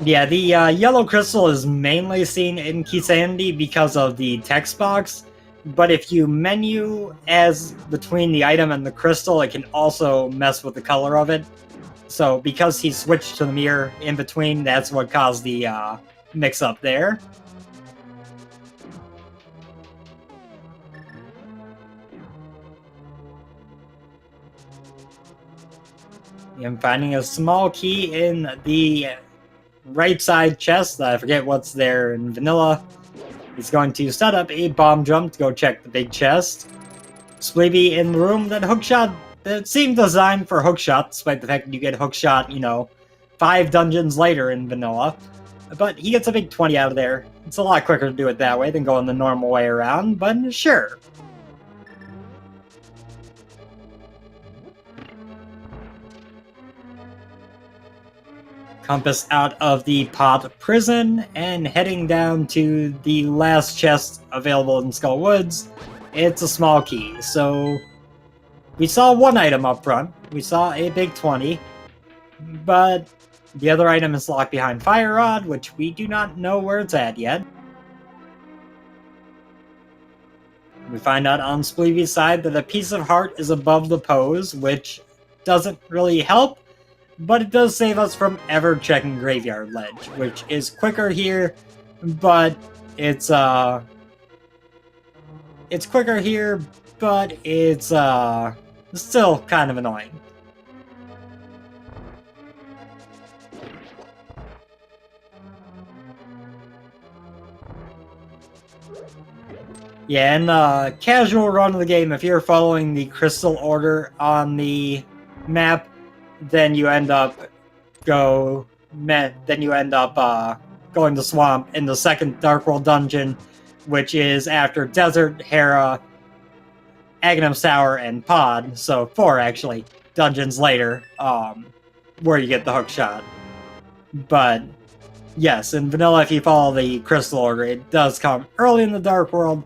Yeah, the yellow crystal is mainly seen in Keysanity because of the text box, but if you menu as between the item and the crystal, it can also mess with the color of it. So because he switched to the mirror in between, that's what caused the mix-up there. I'm finding a small key in the right side chest. I forget what's there in vanilla. He's going to set up a bomb jump to go check the big chest. Spleebie in the room that seemed designed for hookshot, despite the fact that you get hookshot, 5 dungeons later in vanilla. But he gets a big 20 out of there. It's a lot quicker to do it that way than going the normal way around, but sure. Compass out of the pot prison and heading down to the last chest available in Skull Woods. It's a small key, so we saw one item up front. We saw a big 20, but the other item is locked behind Fire Rod, which we do not know where it's at yet. We find out on Spleebie's side that a piece of heart is above the pose, which doesn't really help. But it does save us from ever checking Graveyard Ledge, which is quicker here, but it's quicker here, but it's still kind of annoying. Yeah, in casual run of the game, if you're following the crystal order on the map, then you end up going to Swamp in the second Dark World dungeon, which is after Desert, Hera, Aghanim's Tower, and Pod. So 4 actually dungeons later, where you get the hook shot. But yes, in vanilla, if you follow the crystal order, it does come early in the Dark World,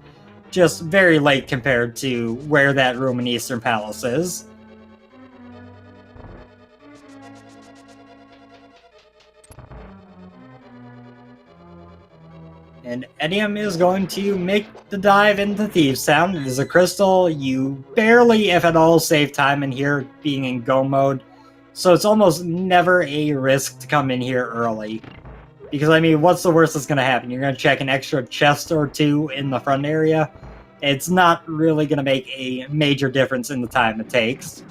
just very late compared to where that room in Eastern Palace is. And etium is going to make the dive into Thieves Town. It is a crystal. You barely, if at all, save time in here, being in go mode. So it's almost never a risk to come in here early. Because, I mean, what's the worst that's going to happen? You're going to check an extra chest or 2 in the front area. It's not really going to make a major difference in the time it takes.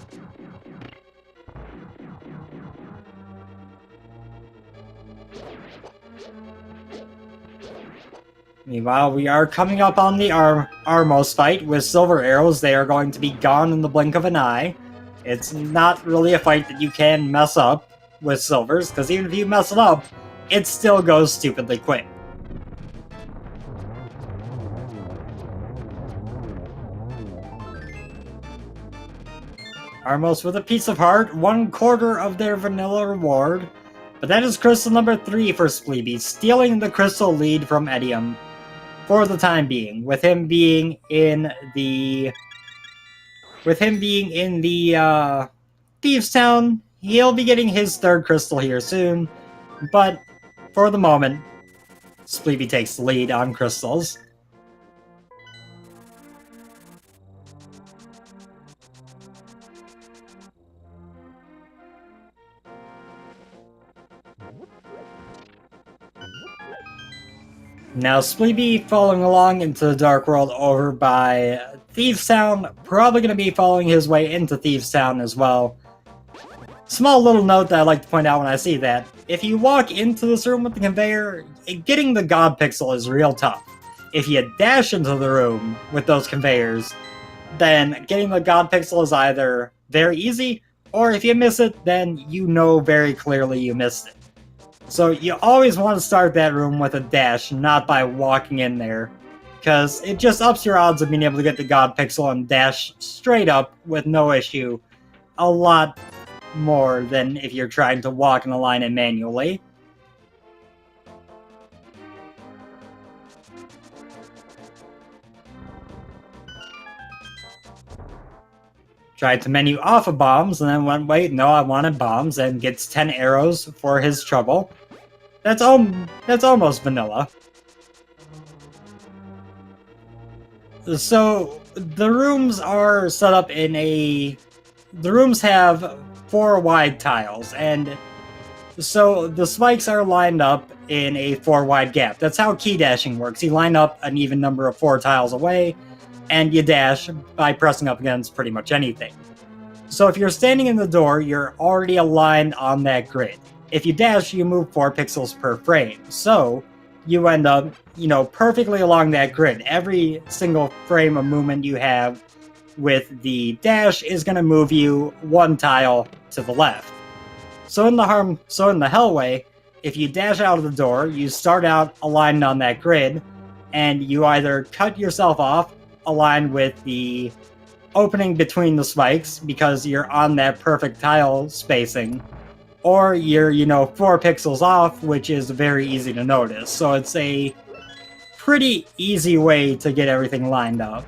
Meanwhile, we are coming up on the Armos fight with silver arrows. They are going to be gone in the blink of an eye. It's not really a fight that you can mess up with silvers, because even if you mess it up, it still goes stupidly quick. Armos with a piece of heart, 1/4 of their vanilla reward. But that is crystal number 3 for Spleebie, stealing the crystal lead from etium. For the time being, with him being in the Thieves Town, he'll be getting his 3rd crystal here soon. But for the moment, Spleebie takes the lead on crystals. Now, Spleebie following along into the Dark World over by Thieves Town, probably going to be following his way into Thieves Town as well. Small little note that I like to point out when I see that. If you walk into this room with the conveyor, getting the God Pixel is real tough. If you dash into the room with those conveyors, then getting the God Pixel is either very easy, or if you miss it, then you know very clearly you missed it. So you always want to start that room with a dash, not by walking in there, because it just ups your odds of being able to get the God Pixel and dash straight up with no issue a lot more than if you're trying to walk in a line and manually. Tried to menu off of bombs, and then went, wait, no, I wanted bombs, and gets 10 arrows for his trouble. That's almost vanilla. So, the rooms are set up in a... The rooms have 4 wide tiles, and so the spikes are lined up in a 4 wide gap. That's how key dashing works. You line up an even number of 4 tiles away, and you dash by pressing up against pretty much anything. So if you're standing in the door, you're already aligned on that grid. If you dash, you move 4 pixels per frame. So you end up, perfectly along that grid. Every single frame of movement you have with the dash is going to move you 1 tile to the left. So in the Hellway, if you dash out of the door, you start out aligned on that grid, and you either cut yourself off aligned with the opening between the spikes because you're on that perfect tile spacing, or you're, 4 pixels off, which is very easy to notice. So it's a pretty easy way to get everything lined up.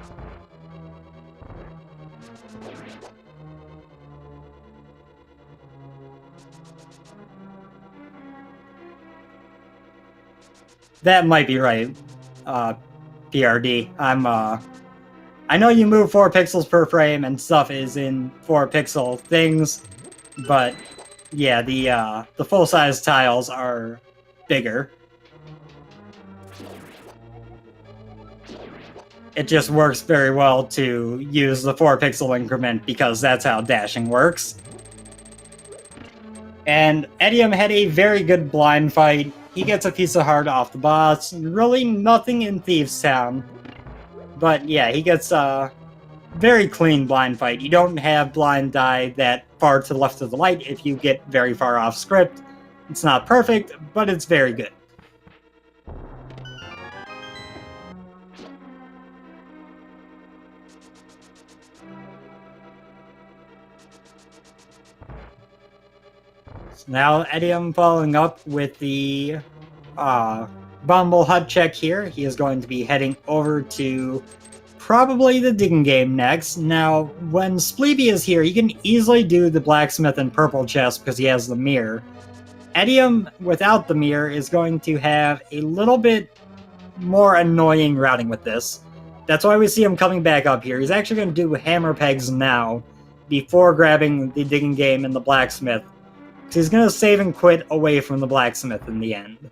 That might be right, PRD. I know you move 4 pixels per frame and stuff is in 4 pixel things, but yeah, the full-size tiles are bigger. It just works very well to use the 4 pixel increment because that's how dashing works. And Etium had a very good blind fight. He gets a piece of heart off the boss. Really nothing in Thieves Town. But yeah, he gets a very clean blind fight. You don't have blind die that far to the left of the light if you get very far off script. It's not perfect, but it's very good. So now Etium following up with the Bumble HUD check here. He is going to be heading over to probably the digging game next. Now, when Spleebie is here, he can easily do the blacksmith and purple chest because he has the mirror. Etium, without the mirror, is going to have a little bit more annoying routing with this. That's why we see him coming back up here. He's actually going to do hammer pegs now before grabbing the digging game and the blacksmith. So he's going to save and quit away from the blacksmith in the end.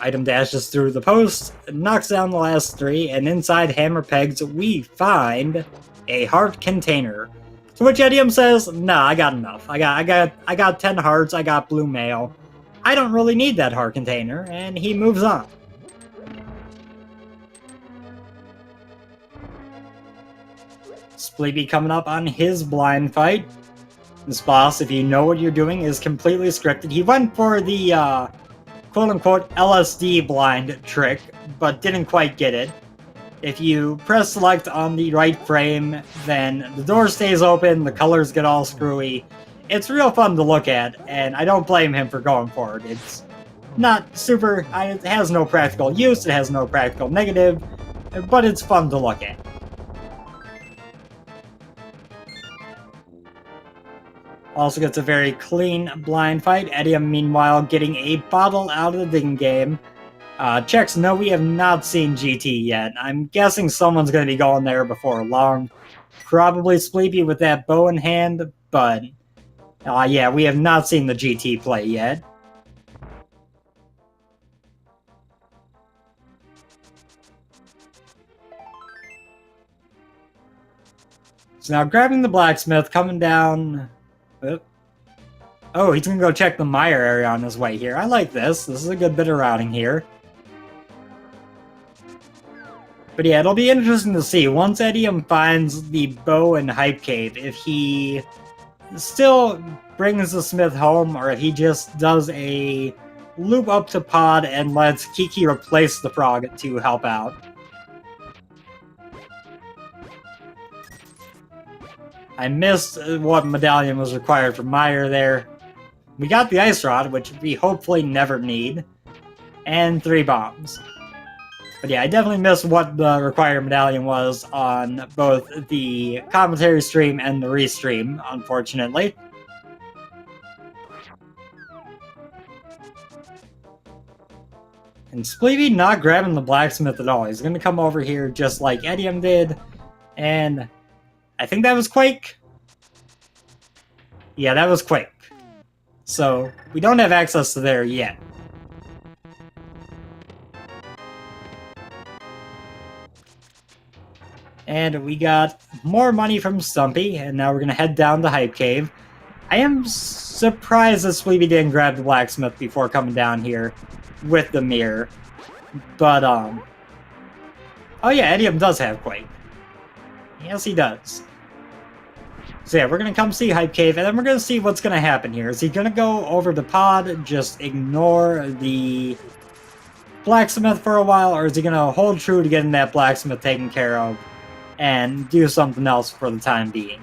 Item dashes through the post, knocks down the last 3, and inside hammer pegs we find a heart container. To which Etium says, "Nah, I got enough. I got 10 hearts. I got blue mail. I don't really need that heart container," and he moves on. Spleebie coming up on his blind fight. This boss, if you know what you're doing, is completely scripted. He went for the quote-unquote LSD blind trick, but didn't quite get it. If you press select on the right frame, then the door stays open, the colors get all screwy. It's real fun to look at, and I don't blame him for going for it. It's not super... It has no practical use, it has no practical negative, but it's fun to look at. Also gets a very clean blind fight. Etium, meanwhile, getting a bottle out of the digging game. Checks, no, we have not seen GT yet. I'm guessing someone's going to be going there before long. Probably Spleebie with that bow in hand, but yeah, we have not seen the GT play yet. So now grabbing the blacksmith, coming down... Oh, he's gonna go check the mire area on his way here. I like this. This is a good bit of routing here. But yeah, it'll be interesting to see, once etium finds the bow and hype cave, if he still brings the smith home, or if he just does a loop up to pod and lets Kiki replace the frog to help out. I missed what medallion was required for Mire there. We got the ice rod, which we hopefully never need, and 3 bombs. But yeah, I definitely missed what the required medallion was on both the commentary stream and the restream, unfortunately. And Spleebie not grabbing the blacksmith at all. He's going to come over here just like etium did, and I think that was Quake. Yeah, that was Quake. So, we don't have access to there yet. And we got more money from Stumpy, and now we're going to head down to Hype Cave. I am surprised that Spleebie didn't grab the blacksmith before coming down here with the mirror. But, oh yeah, etium does have Quake. Yes, he does. So yeah, we're going to come see Hype Cave, and then we're going to see what's going to happen here. Is he going to go over to pod, just ignore the blacksmith for a while, or is he going to hold true to getting that blacksmith taken care of and do something else for the time being?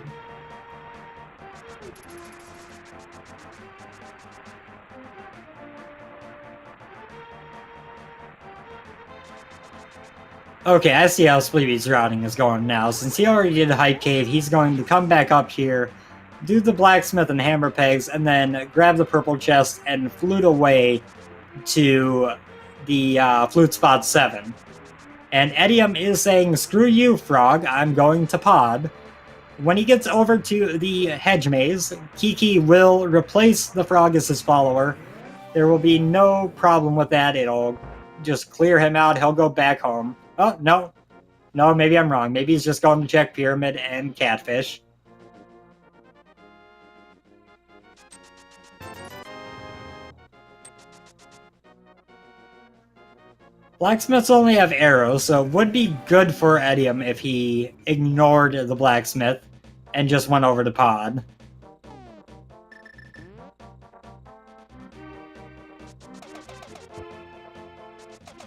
Okay, I see how Spleebie's routing is going now. Since he already did Hype Cave, he's going to come back up here, do the blacksmith and hammer pegs, and then grab the purple chest and flute away to the flute spot 7. And etium is saying, screw you, frog, I'm going to pod. When he gets over to the hedge maze, Kiki will replace the frog as his follower. There will be no problem with that. It'll just clear him out. He'll go back home. Oh, no. No, maybe I'm wrong. Maybe he's just going to check Pyramid and Catfish. Blacksmiths only have arrows, so it would be good for etium if he ignored the blacksmith and just went over to pod.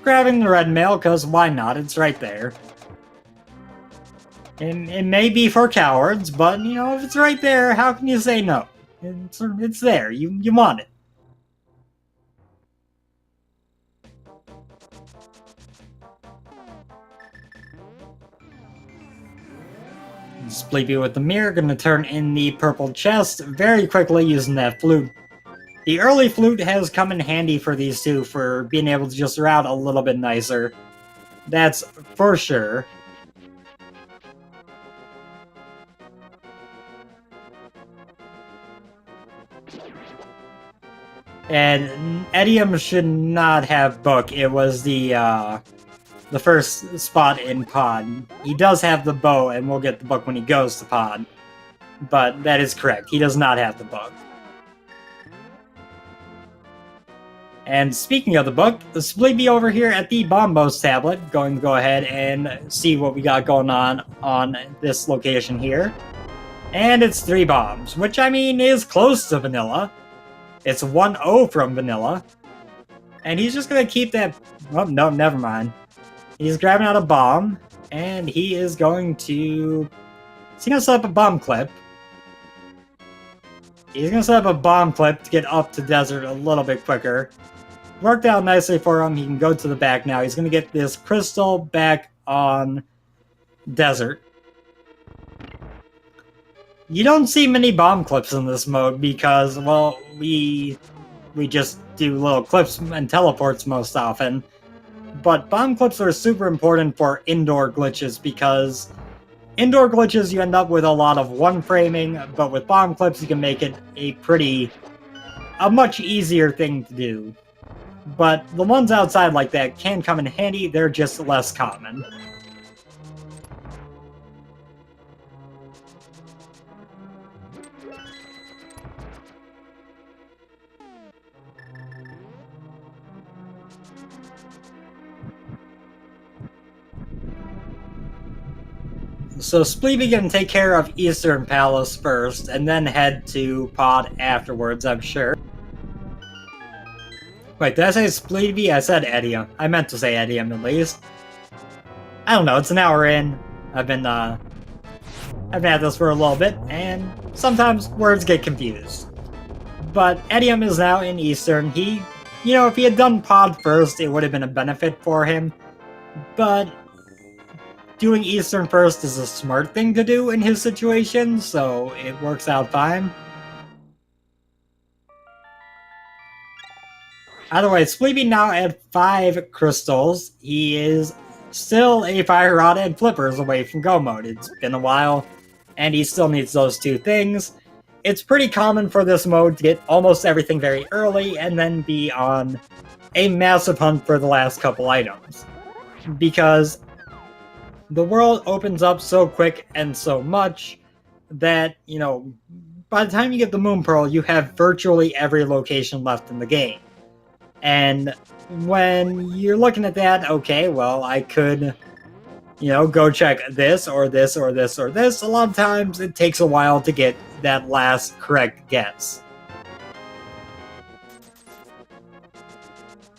Grabbing the red mail, because why not? It's right there. And it may be for cowards, but, you know, if it's right there, how can you say no? It's there. You want it. Spleebie with the mirror, gonna turn in the purple chest very quickly using that flute. The early flute has come in handy for these two for being able to just route a little bit nicer. That's for sure. And etium should not have book. It was the first spot in pod. He does have the bow, and we'll get the book when he goes to pod. But that is correct. He does not have the book. And speaking of the book, the Spleebie over here at the Bombos tablet, going to go ahead and see what we got going on this location here. And it's 3 bombs, which I mean is close to vanilla. It's 1-0 from vanilla. And he's just going to keep that... Oh, no, never mind. He's grabbing out a bomb, and he is going to... He's going to set up a bomb clip. He's going to set up a bomb clip to get up to desert a little bit quicker. Worked out nicely for him. He can go to the back now. He's going to get this crystal back on desert. You don't see many bomb clips in this mode because, well, we just do little clips and teleports most often. But bomb clips are super important for indoor glitches because Indoor glitches, you end up with a lot of one-framing, but with bomb clips, you can make it a much easier thing to do. But the ones outside like that can come in handy, they're just less common. So Spleebie can take care of Eastern Palace first, and then head to Pod afterwards, I'm sure. Wait, did I say Spleebie? I said etium. I meant to say etium at least. I don't know, it's an hour in. I've been at this for a little bit, and sometimes words get confused. But etium is now in Eastern. If he had done Pod first, it would have been a benefit for him. But doing Eastern first is a smart thing to do in his situation, so it works out fine. Either way, Spleebie now at 5 crystals. He is still a fire rod and flippers away from go mode. It's been a while, and he still needs those 2 things. It's pretty common for this mode to get almost everything very early, and then be on a massive hunt for the last couple items. Because the world opens up so quick and so much that, by the time you get the Moon Pearl, you have virtually every location left in the game. And when you're looking at that, okay, well, I could, go check this or this or this or this. A lot of times it takes a while to get that last correct guess.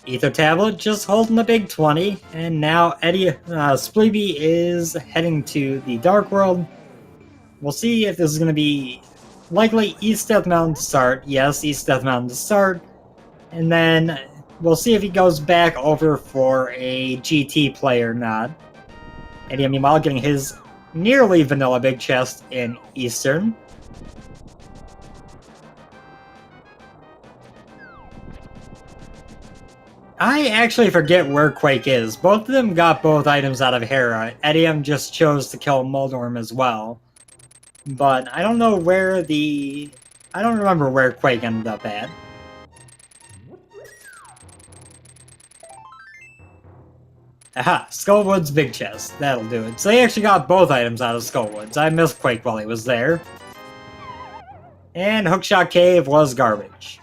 Ether Tablet just holding the big 20, and now Spleebie is heading to the Dark World. We'll see if this is going to be likely East Death Mountain to start. Yes, East Death Mountain to start. And then we'll see if he goes back over for a GT play or not. And meanwhile, getting his nearly vanilla big chest in Eastern. I actually forget where Quake is. Both of them got both items out of Hera. etium just chose to kill Moldorm as well. But I don't know where I don't remember where Quake ended up at. Aha, Skullwood's big chest. That'll do it. So they actually got both items out of Skullwood's. I missed Quake while he was there. And Hookshot Cave was garbage.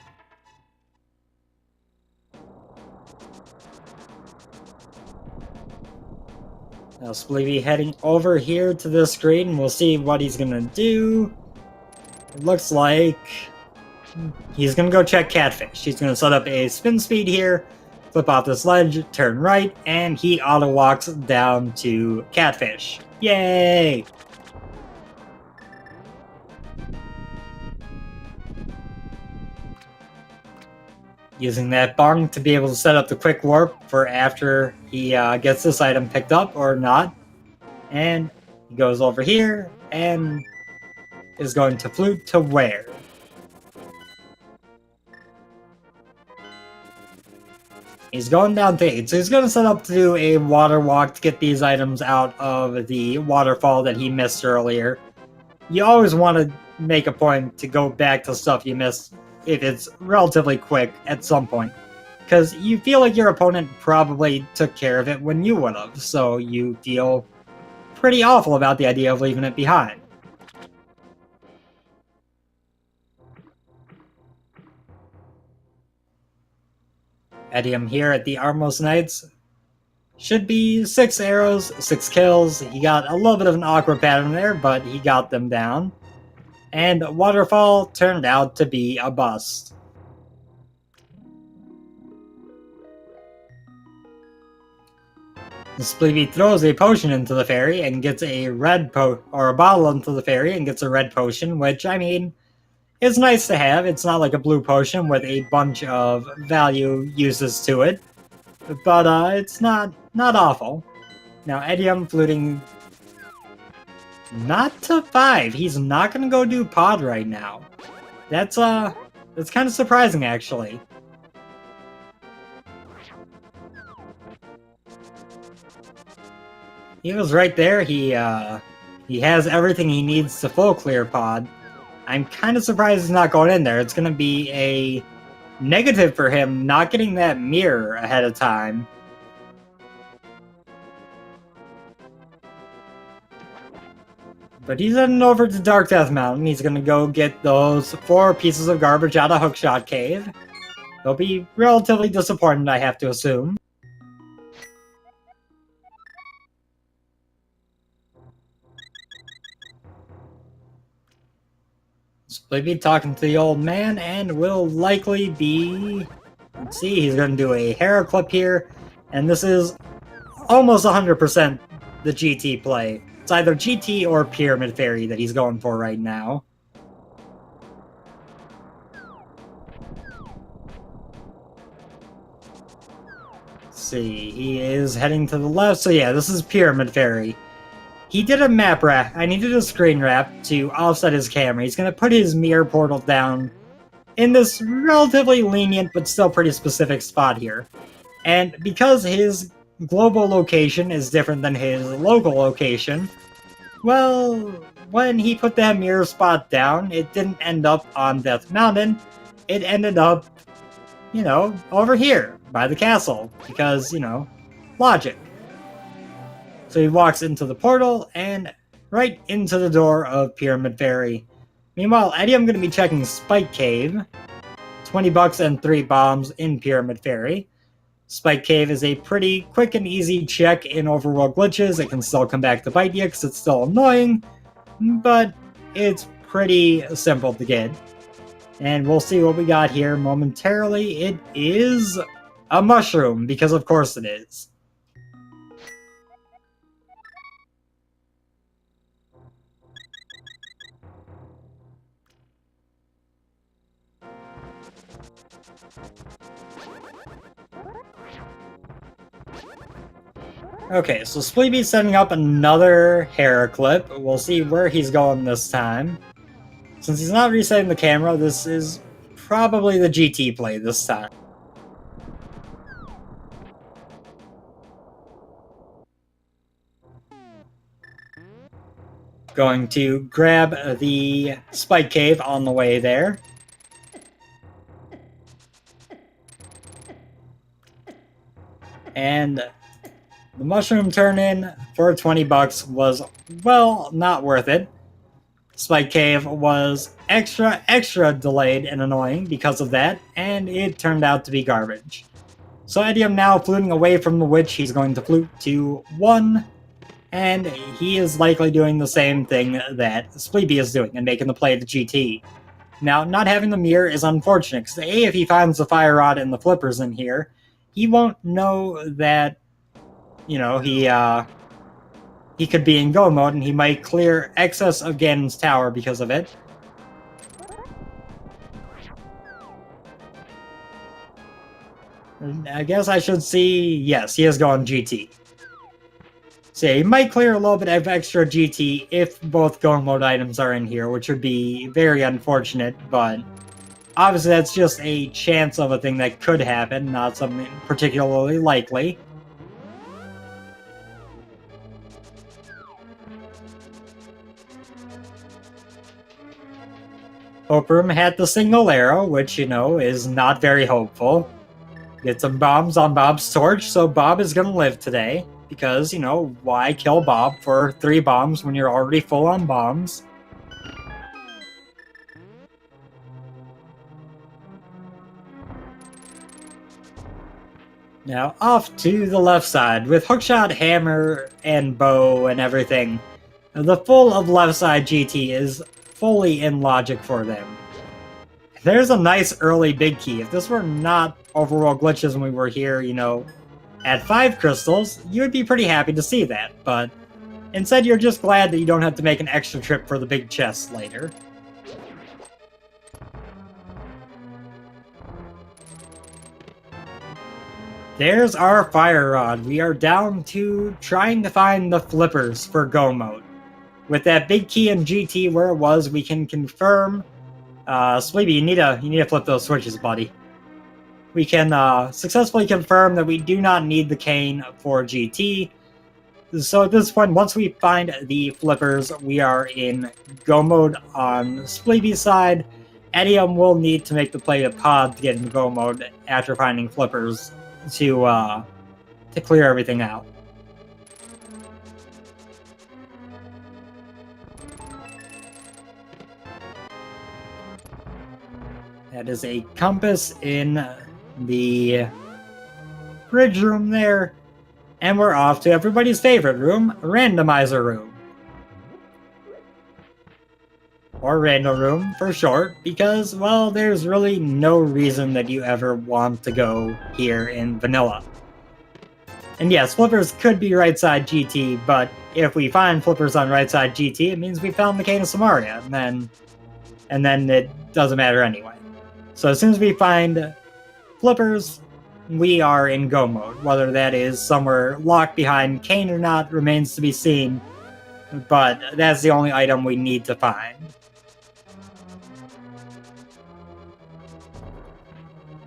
Now Spleebie heading over here to this screen. We'll see what he's gonna do. It looks like he's gonna go check Catfish. He's gonna set up a spin speed here, flip off this ledge, turn right, and he auto walks down to Catfish. Yay! Using that bong to be able to set up the quick warp for after he gets this item picked up or not. And he goes over here and is going to flute to where? He's going down to 8, so he's going to set up to do a water walk to get these items out of the waterfall that he missed earlier. You always want to make a point to go back to stuff you missed if it's relatively quick at some point, because you feel like your opponent probably took care of it when you would have, so you feel pretty awful about the idea of leaving it behind. etium here at the Armos Knights. Should be 6 arrows, 6 kills. He got a little bit of an awkward pattern there, but he got them down. And Waterfall turned out to be a bust. Spleebie throws a potion into the fairy and gets a or a bottle into the fairy and gets a red potion, which, I mean, is nice to have. It's not like a blue potion with a bunch of value uses to it, but it's not awful. Now etium fluting not to 5. He's not gonna go do pod right now. That's kind of surprising, actually. He was right there. He He has everything he needs to full clear pod. I'm kind of surprised he's not going in there. It's going to be a negative for him not getting that mirror ahead of time. But he's heading over to Dark Death Mountain. He's going to go get those 4 pieces of garbage out of Hookshot Cave. He'll be relatively disappointed, I have to assume. Spleebie talking to the old man, and will likely be... Let's see, he's going to do a hair clip here, and this is almost 100% the GT play. It's either GT or Pyramid Fairy that he's going for right now. Let's see, he is heading to the left, so yeah, this is Pyramid Fairy. He did a map wrap. I needed a screen wrap to offset his camera. He's going to put his mirror portal down in this relatively lenient but still pretty specific spot here. And because his global location is different than his local location, well, when he put that mirror spot down, it didn't end up on Death Mountain. It ended up, you know, over here by the castle because, you know, logic. So he walks into the portal and right into the door of Pyramid Fairy. Meanwhile, Eddie, I'm going to be checking Spike Cave. 20 bucks and 3 bombs in Pyramid Fairy. Spike Cave is a pretty quick and easy check in Overworld glitches. It can still come back to bite you because it's still annoying, but it's pretty simple to get. And we'll see what we got here momentarily. It is a mushroom, because of course it is. Okay, so Spleebie's setting up another hair clip. We'll see where he's going this time. Since he's not resetting the camera, this is probably the GT play this time. Going to grab the Spike Cave on the way there. And the mushroom turn-in for 20 bucks was, well, not worth it. Spike Cave was extra delayed and annoying because of that, and it turned out to be garbage. So etium now fluting away from the witch. He's going to flute to 1, and he is likely doing the same thing that Spleebie is doing and making the play to GT. Now, not having the mirror is unfortunate, because A, if he finds the fire rod and the flippers in here, he won't know that, you know, he could be in go mode, and he might clear excess of Ganon's tower because of it. I guess I should see, yes, he is going GT. So yeah, he might clear a little bit of extra GT if both go mode items are in here, which would be very unfortunate, but obviously that's just a chance of a thing that could happen, not something particularly likely. Hope Room had the single arrow, which, you know, is not very hopeful. Get some bombs on Bob's torch, so Bob is gonna live today. Because, you know, why kill Bob for 3 bombs when you're already full on bombs? Now, off to the left side, with hookshot, hammer, and bow and everything. The full of left side GT is fully in logic for them. There's a nice early big key. If this were not Overworld glitches when we were here, you know, at 5 crystals, you would be pretty happy to see that, but instead you're just glad that you don't have to make an extra trip for the big chest later. There's our fire rod. We are down to trying to find the flippers for go mode. With that big key in GT where it was, we can confirm. Spleebie, you need to flip those switches, buddy. We can successfully confirm that we do not need the cane for GT. So at this point, once we find the flippers, we are in go mode on Spleebie's side. Etium will need to make the play to pod to get into go mode after finding flippers to clear everything out. That is a compass in the bridge room there. And we're off to everybody's favorite room, Randomizer room. Or Random room for short, because, well, there's really no reason that you ever want to go here in vanilla. And yes, flippers could be right side GT, but if we find flippers on right side GT, it means we found the Cane of Samaria, and then it doesn't matter anyway. So as soon as we find flippers, we are in go mode. Whether that is somewhere locked behind Cane or not remains to be seen, but that's the only item we need to find.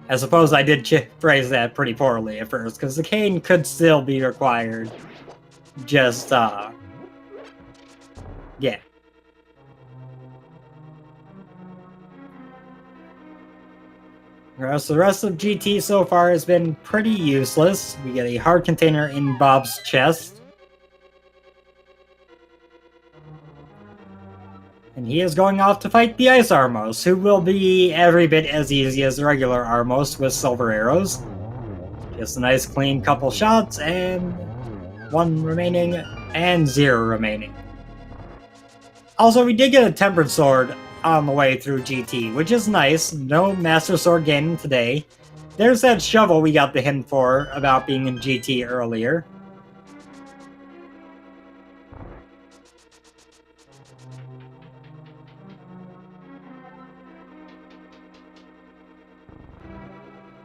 I suppose I did phrase that pretty poorly at first, because the Cane could still be required. Just, yeah. The rest of GT so far has been pretty useless. We get a hard container in Bob's chest. And he is going off to fight the Ice Armos, who will be every bit as easy as the regular Armos with silver arrows. Just a nice clean couple shots, and 1 remaining, and 0 remaining. Also, we did get a Tempered Sword on the way through GT, which is nice. No Master Sword gaming today. There's that shovel we got the hint for about being in GT earlier.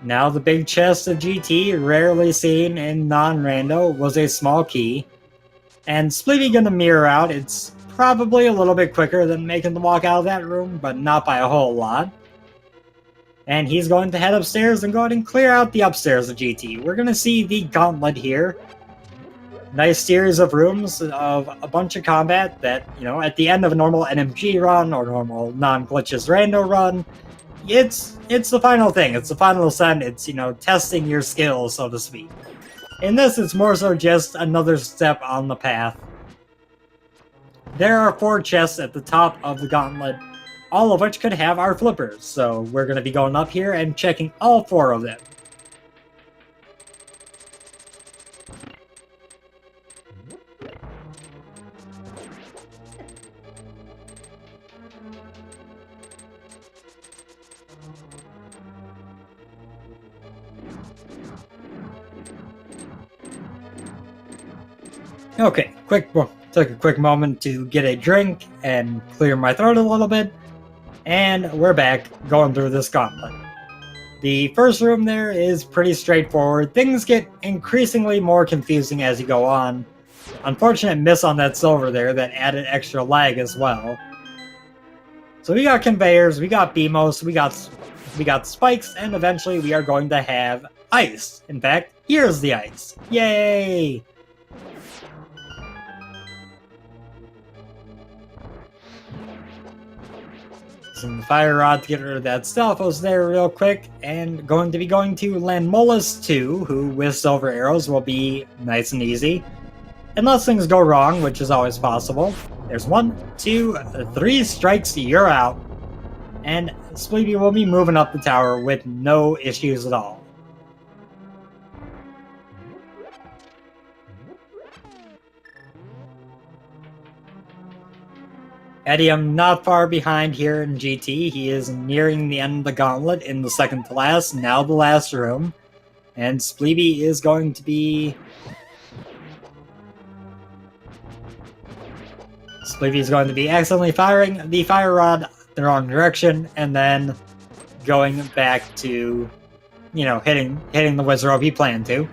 Now the big chest of GT, rarely seen in non-rando, was a small key. And Spleebie gonna mirror out. It's probably a little bit quicker than making the walk out of that room, but not by a whole lot. And he's going to head upstairs and go ahead and clear out the upstairs of GT. We're gonna see the gauntlet here. Nice series of rooms of a bunch of combat that, you know, at the end of a normal NMG run or normal non-glitches rando run, it's the final thing. It's the final ascent. It's, you know, testing your skills, so to speak. In this, it's more so just another step on the path. There are 4 chests at the top of the gauntlet, all of which could have our flippers, so we're going to be going up here and checking all 4 of them. Okay, took a quick moment to get a drink and clear my throat a little bit, and we're back going through this gauntlet. The first room there is pretty straightforward. Things get increasingly more confusing as you go on. Unfortunate miss on that silver there that added extra lag as well. So we got conveyors, we got BMOS, we got spikes, and eventually we are going to have ice. In fact, here's the ice. Yay! Some fire rod to get rid of that Stalfos there real quick, and going to Landmolus 2, who with silver arrows will be nice and easy. Unless things go wrong, which is always possible. There's 1, 2, 3 strikes, you're out. And Spleebie will be moving up the tower with no issues at all. Etium not far behind here in GT. He is nearing the end of the gauntlet in the second to last, now the last room. And Spleebie is going to be... accidentally firing the fire rod the wrong direction, and then going back to, you know, hitting the wizard rope he planned to.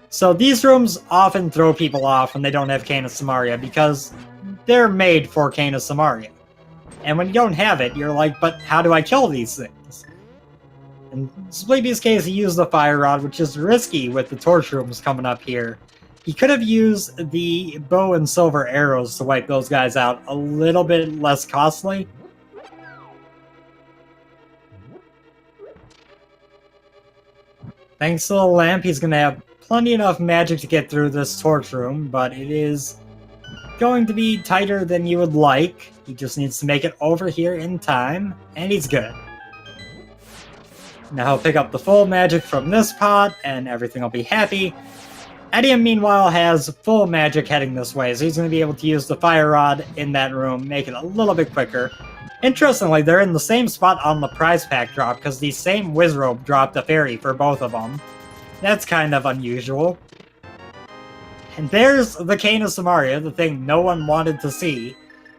So these rooms often throw people off when they don't have Cane of Samaria, because they're made for Cane of Samaria. And when you don't have it, you're like, but how do I kill these things? In Spleebie's case, he used the fire rod, which is risky with the torch rooms coming up here. He could have used the bow and silver arrows to wipe those guys out a little bit less costly. Thanks to the lamp, he's going to have plenty enough magic to get through this torch room, but it is going to be tighter than you would like. He just needs to make it over here in time, and he's good. Now he'll pick up the full magic from this pot, and everything will be happy. Etium, meanwhile, has full magic heading this way, so he's going to be able to use the fire rod in that room, make it a little bit quicker. Interestingly, they're in the same spot on the prize pack drop, because the same Wizrobe dropped a fairy for both of them. That's kind of unusual. And there's the Cane of Samaria, the thing no one wanted to see,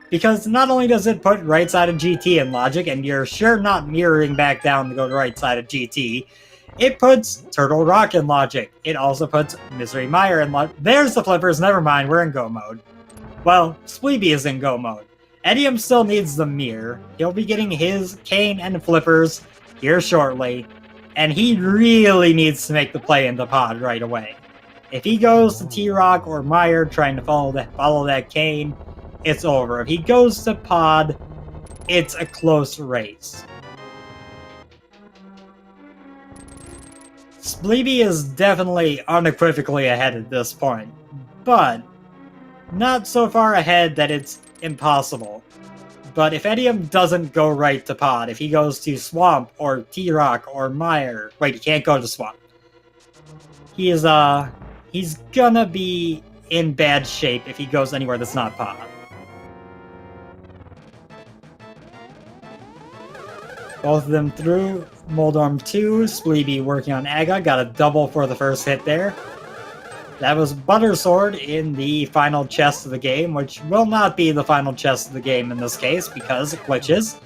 because not only does it put right side of GT in logic, and you're sure not mirroring back down to go to right side of GT, it puts Turtle Rock in logic. It also puts Misery Mire in logic. There's the flippers, never mind, we're in go mode. Well, Spleebie is in go mode. Etium still needs the mirror. He'll be getting his cane and flippers here shortly, and he really needs to make the play in the pod right away. If he goes to T-Rock or Mire trying to follow that cane, it's over. If he goes to pod, it's a close race. Spleebie is definitely unequivocally ahead at this point, but not so far ahead that it's impossible. But if Etium doesn't go right to pod, if he goes to Swamp or T-Rock or Mire, wait, he can't go to Swamp. He's gonna be in bad shape if he goes anywhere that's not pod. Both of them through. Moldorm 2, Spleebie working on Aga, got a double for the first hit there. That was Buttersword in the final chest of the game, which will not be the final chest of the game in this case, because it glitches.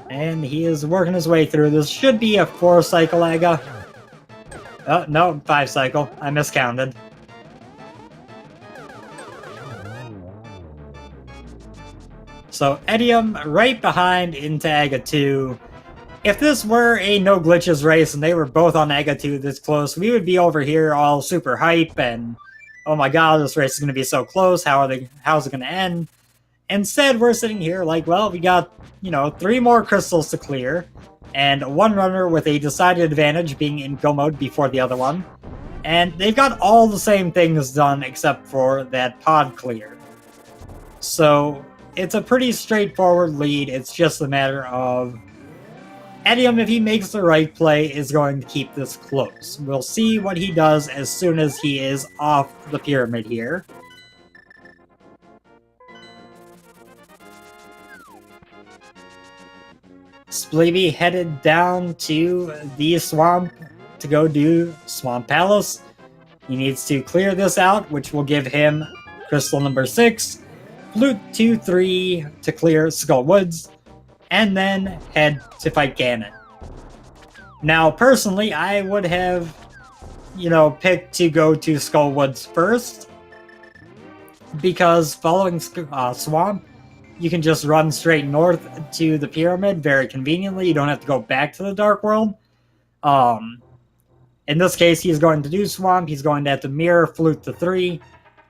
And he is working his way through. This should be a 4-cycle Aga. Oh, no, 5-cycle. I miscounted. So, Etium right behind into Aga 2. If this were a no glitches race and they were both on Aga 2 this close, we would be over here all super hype and, oh my god, this race is going to be so close, how's it going to end? Instead, we're sitting here like, well, we got, 3 more crystals to clear, and one runner with a decided advantage being in go mode before the other one, and they've got all the same things done except for that pod clear. So, it's a pretty straightforward lead, it's just a matter of Etium, if he makes the right play, is going to keep this close. We'll see what he does as soon as he is off the pyramid here. Spleebie headed down to the swamp to go do Swamp Palace. He needs to clear this out, which will give him crystal number 6, flute 2-3 to clear Skull Woods, and then head to fight Ganon. Now, personally, I would have, picked to go to Skull Woods first, because following Swamp, you can just run straight north to the pyramid very conveniently. You don't have to go back to the Dark World. In this case, he's going to do Swamp. He's going to have to mirror flute to 3,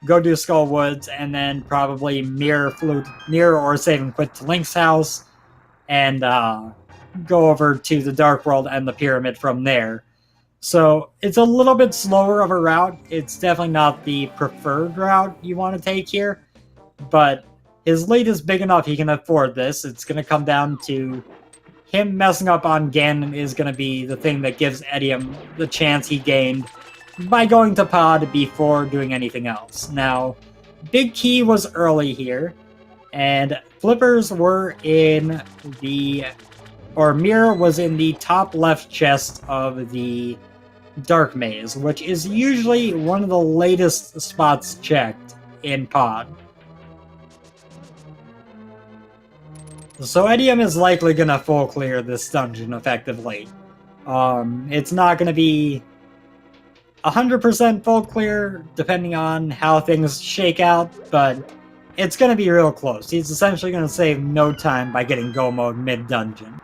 go do Skull Woods, and then probably mirror or save and quit to Link's house, and go over to the Dark World and the pyramid from there. So it's a little bit slower of a route. It's definitely not the preferred route you want to take here, but his lead is big enough he can afford this. It's going to come down to him messing up on Ganon is going to be the thing that gives Etium the chance he gained by going to pod before doing anything else. Now, Big Key was early here, and flippers were in Mirror was in the top left chest of the Dark Maze, which is usually one of the latest spots checked in pod. So Etium is likely going to full clear this dungeon effectively. It's not going to be 100% full clear, depending on how things shake out, but it's going to be real close. He's essentially going to save no time by getting go mode mid-dungeon.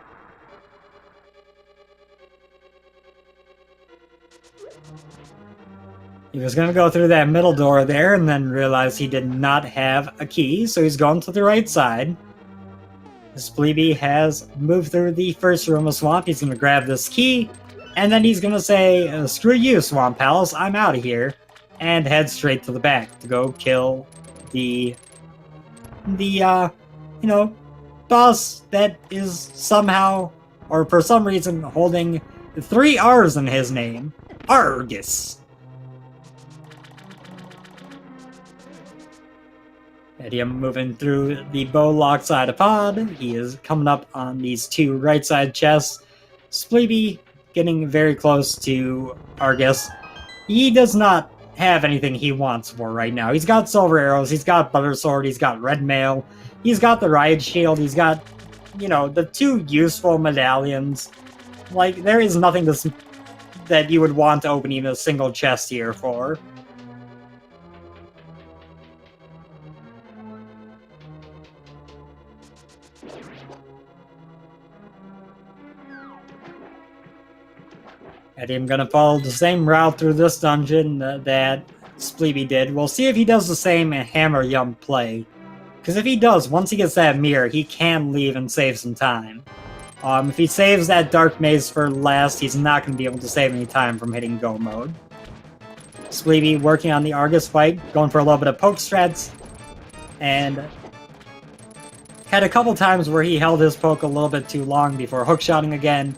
He was going to go through that middle door there and then realized he did not have a key, so he's going to the right side. Spleebie has moved through the first room of Swamp. He's going to grab this key, and then he's going to say, screw you, Swamp Palace, I'm out of here, and head straight to the back to go kill the boss that is somehow, or for some reason, holding 3 R's in his name. Argus. Etium moving through the bow lock side of pod. He is coming up on these 2 right side chests. Spleebie getting very close to Argus. He does not have anything he wants for right now. He's got silver arrows, he's got butter sword, he's got red mail, he's got the riot shield, he's got, the 2 useful medallions. Like, there is nothing that you would want to open even a single chest here for. I'm gonna follow the same route through this dungeon that Spleebie did. We'll see if he does the same hammer yum play. Because if he does, once he gets that mirror, he can leave and save some time. If he saves that dark maze for last, he's not going to be able to save any time from hitting go mode. Spleebie working on the Argus fight, going for a little bit of poke strats, and had a couple times where he held his poke a little bit too long before hookshotting again.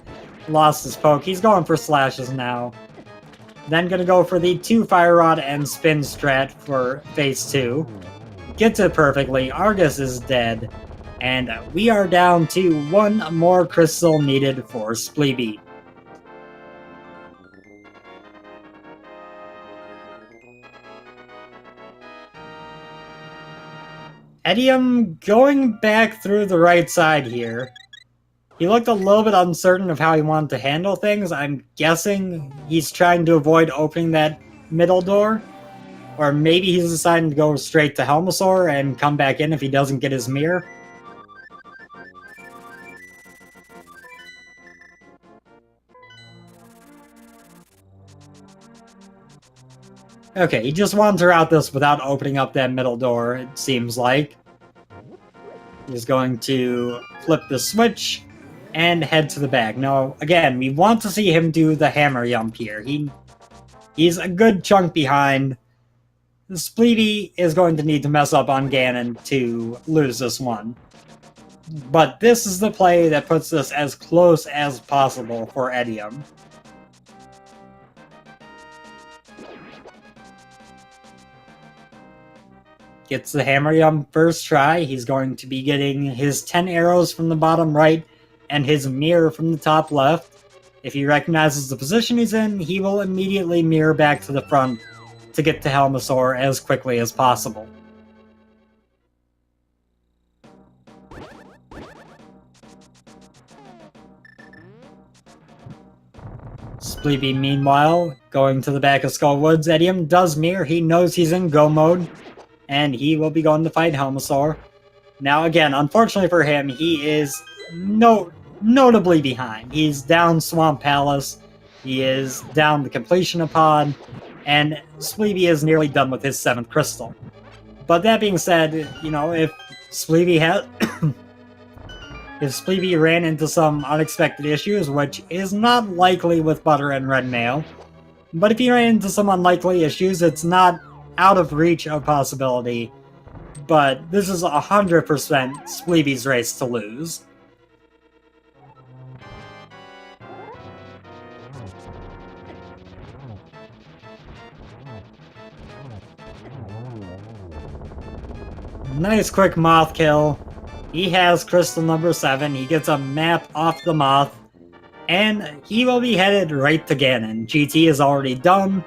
Lost his poke. He's going for slashes now. Then gonna go for the 2 fire rod and spin strat for phase 2. Gets it perfectly. Argus is dead. And we are down to 1 more crystal needed for Spleebie. Etium going back through the right side here. He looked a little bit uncertain of how he wanted to handle things. I'm guessing he's trying to avoid opening that middle door. Or maybe he's deciding to go straight to Helmosaur and come back in if he doesn't get his mirror. Okay, he just wants to route this without opening up that middle door, it seems like. He's going to flip the switch and head to the back. Now, again, we want to see him do the hammer yump here. He's a good chunk behind. Spleebie is going to need to mess up on Ganon to lose this one. But this is the play that puts this as close as possible for Etium. Gets the hammer yum first try. He's going to be getting his 10 arrows from the bottom right and his mirror from the top left. If he recognizes the position he's in, he will immediately mirror back to the front to get to Helmosaur as quickly as possible. Spleebie, meanwhile, going to the back of Skull Woods. Etium does mirror. He knows he's in go mode, and he will be going to fight Helmosaur. Now, again, unfortunately for him, he is notably behind. He's down Swamp Palace, he is down the completion of Pod, and Spleebie is nearly done with his 7th crystal. But that being said, if Spleebie if Spleebie ran into some unexpected issues, which is not likely with Butter and Red Mail, but if he ran into some unlikely issues, it's not out of reach of possibility. But this is 100% Spleebie's race to lose. Nice quick moth kill. He has crystal number 7. He gets a map off the moth. And he will be headed right to Ganon. GT is already done.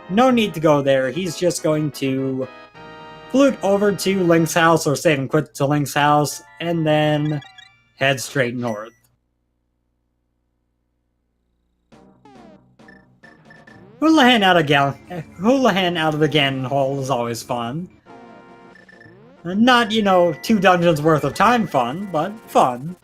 No need to go there. He's just going to flute over to Link's house, or save and quit to Link's house, and then head straight north. Houlihan out of the Ganon hole is always fun. Not, 2 dungeons worth of time fun, but fun.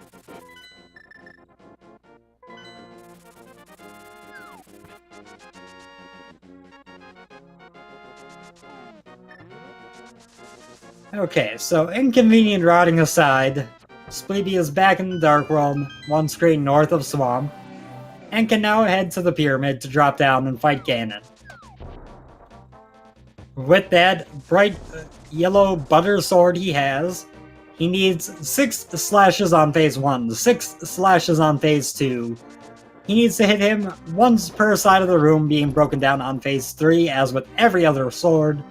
Okay, so inconvenient routing aside, Spleebie is back in the Dark World, one screen north of Swamp, and can now head to the pyramid to drop down and fight Ganon. With that bright yellow butter sword he has, he needs 6 slashes on phase 1, 6 slashes on phase 2. He needs to hit him once per side of the room, being broken down on phase 3 as with every other sword,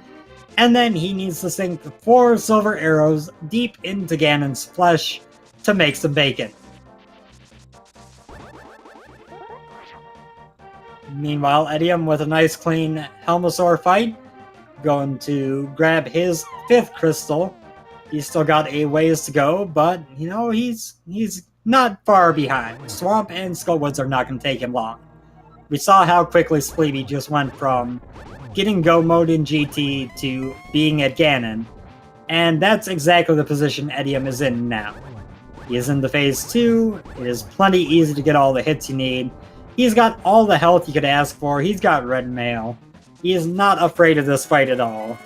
and then he needs to sink 4 silver arrows deep into Ganon's flesh to make some bacon. Meanwhile, etium with a nice clean Helmosaur fight, going to grab his 5th crystal. He's still got a ways to go, but, you know, he's not far behind. Swamp and Skullwoods are not going to take him long. We saw how quickly Spleebie just went from getting Go mode in GT to being at Ganon, and that's exactly the position etium is in now. He is into phase 2, it is plenty easy to get all the hits you need. He's got all the health you could ask for, he's got red mail. He is not afraid of this fight at all.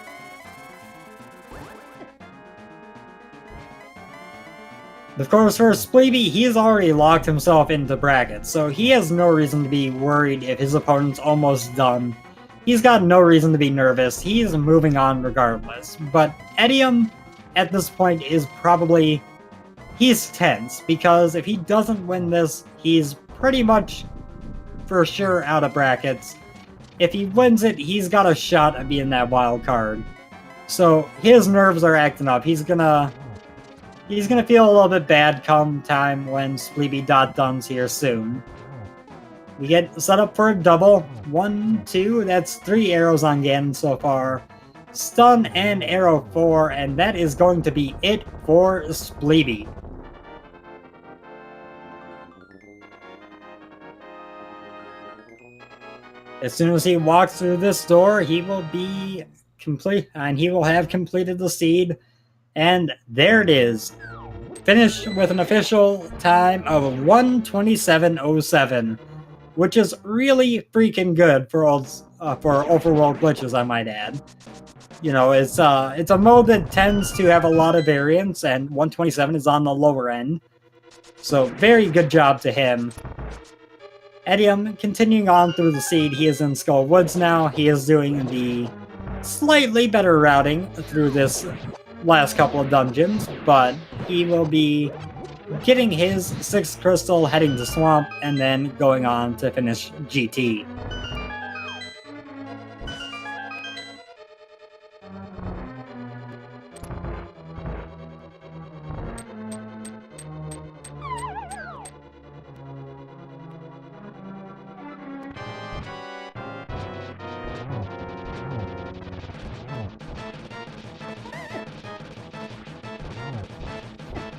Of course, for Spleebie, he's already locked himself into brackets, so he has no reason to be worried if his opponent's almost done. He's got no reason to be nervous, he's moving on regardless. But etium, at this point, is probably... he's tense, because if he doesn't win this, he's pretty much for sure out of brackets. If he wins it, he's got a shot at being that wild card. So his nerves are acting up. He's gonna feel a little bit bad come time when Spleebie duns here soon. We get set up for a double. 1, 2, that's 3 arrows on Ganon so far. Stun and arrow 4, and that is going to be it for Spleebie. As soon as he walks through this door, he will be complete, and he will have completed the seed. And there it is. Finished with an official time of 1:27:07, which is really freaking good for Overworld glitches, I might add. You know, it's a mode that tends to have a lot of variance, and 127 is on the lower end. So very good job to him. etium, continuing on through the seed, he is in Skull Woods now. He is doing the slightly better routing through this last couple of dungeons, but he will be getting his 6th crystal, heading to Swamp, and then going on to finish GT.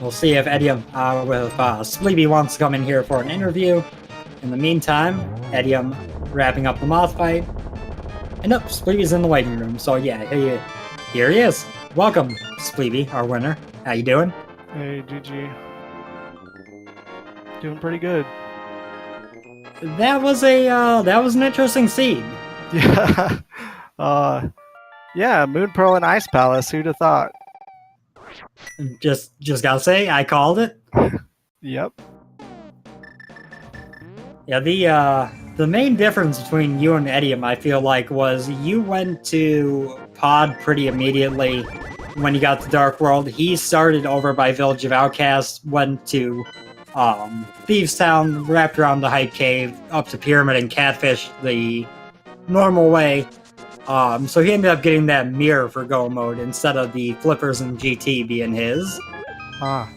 We'll see if Spleebie wants to come in here for an interview. In the meantime, etium wrapping up the moth fight. And nope, Spleebie's in the waiting room, so yeah, here he is. Welcome, Spleebie, our winner. How you doing? Hey, GG. Doing pretty good. That was an interesting seed. Yeah. Yeah, Moon Pearl and Ice Palace, who'd have thought? Just gotta say, I called it. Yep. Yeah, the main difference between you and etium, I feel like, was you went to Pod pretty immediately when you got to Dark World. He started over by Village of Outcasts, went to Thieves Town, wrapped around the Hype Cave, up to Pyramid and Catfish the normal way. So he ended up getting that mirror for Go mode instead of the flippers and GT being his. Ah.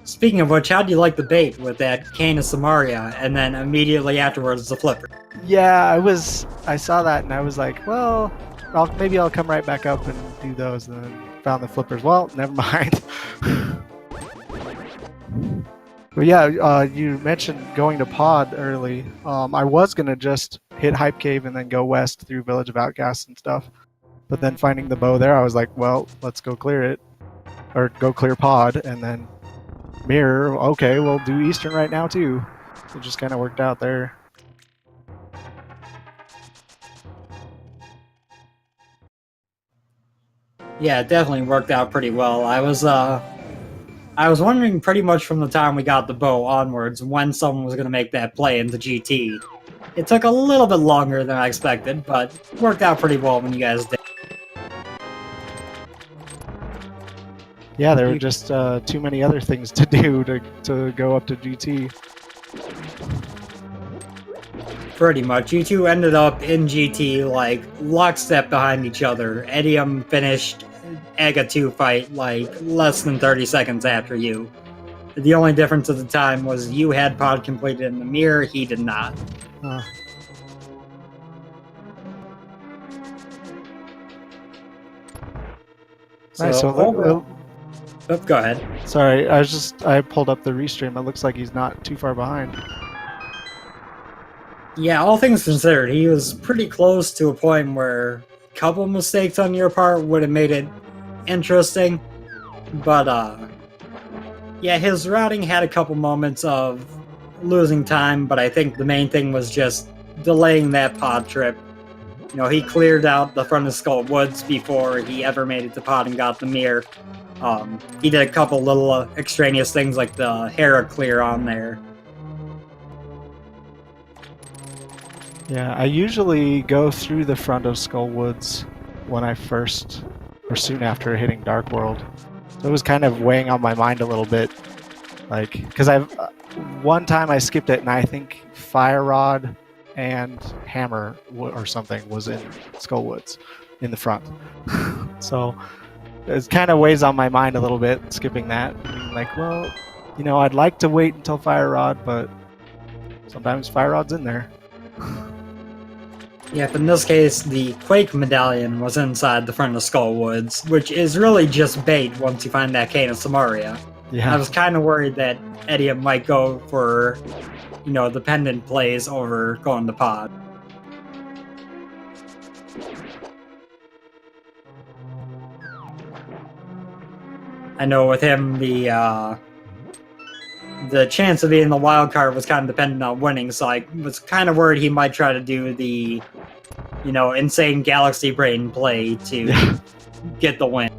Speaking of which, how do you like the bait with that Cane of Samaria, and then immediately afterwards the flipper? Yeah, I saw that and I was like, well, maybe I'll come right back up and do those, and then found the flippers. Well, never mind. But yeah, you mentioned going to Pod early. I was gonna just hit Hype Cave and then go west through Village of Outcasts and stuff. But then finding the bow there, I was like, well, let's go clear it. Or go clear Pod, and then Mirror, okay, we'll do Eastern right now too. It just kind of worked out there. Yeah, it definitely worked out pretty well. I was wondering pretty much from the time we got the bow onwards when someone was going to make that play into GT. It took a little bit longer than I expected, but worked out pretty well when you guys did. Yeah, there were just too many other things to do to go up to GT. Pretty much. You two ended up in GT, like, lockstep behind each other. Etium finished AGA 2 fight, like, less than 30 seconds after you. The only difference at the time was you had pod completed in the mirror, he did not. Nice. So go ahead. Sorry, I pulled up the restream. It looks like he's not too far behind. Yeah, all things considered, he was pretty close to a point where a couple mistakes on your part would have made it interesting. But, yeah, his routing had a couple moments of losing time, but I think the main thing was just delaying that pod trip. You know, he cleared out the front of Skull Woods before he ever made it to pod and got the mirror. He did a couple little extraneous things like the Hera clear on there. Yeah, I usually go through the front of Skull Woods when I first, or soon after hitting Dark World. So it was kind of weighing on my mind a little bit, like, because one time I skipped it and I think Fire Rod and Hammer or something was in Skull Woods in the front. So it kind of weighs on my mind a little bit, skipping that. Being like, well, you know, I'd like to wait until Fire Rod, but sometimes Fire Rod's in there. Yeah, but in this case, the Quake medallion was inside the front of Skull Woods, which is really just bait once you find that Cane of Samaria. Yeah. I was kind of worried that Etium might go for, you know, the pendant plays over going to pod. I know with him, the chance of being the wild card was kind of dependent on winning, so I was kind of worried he might try to do the, you know, insane Galaxy Brain play to get the win.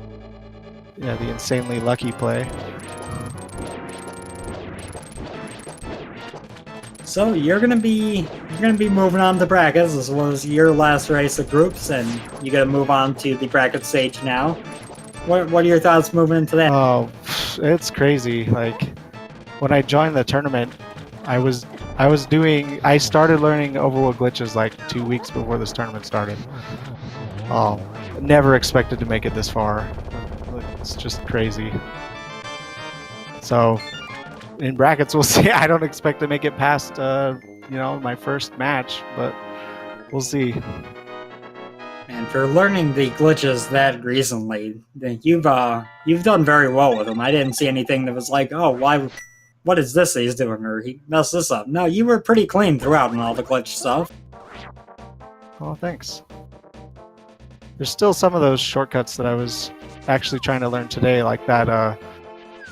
Yeah, the insanely lucky play. So you're gonna be moving on to brackets. This was your last race of groups, and you gotta move on to the bracket stage now. What are your thoughts moving into that? Oh, it's crazy. Like, when I joined the tournament, I started learning Overworld glitches like 2 weeks before this tournament started. Never expected to make it this far. It's just crazy. So, in brackets, we'll see. I don't expect to make it past, you know, my first match, but we'll see. And for learning the glitches that recently, you've done very well with them. I didn't see anything that was like, oh, what is this he's doing, or he messed this up. No, you were pretty clean throughout on all the glitch stuff. Oh, thanks. There's still some of those shortcuts that I was actually trying to learn today, like that,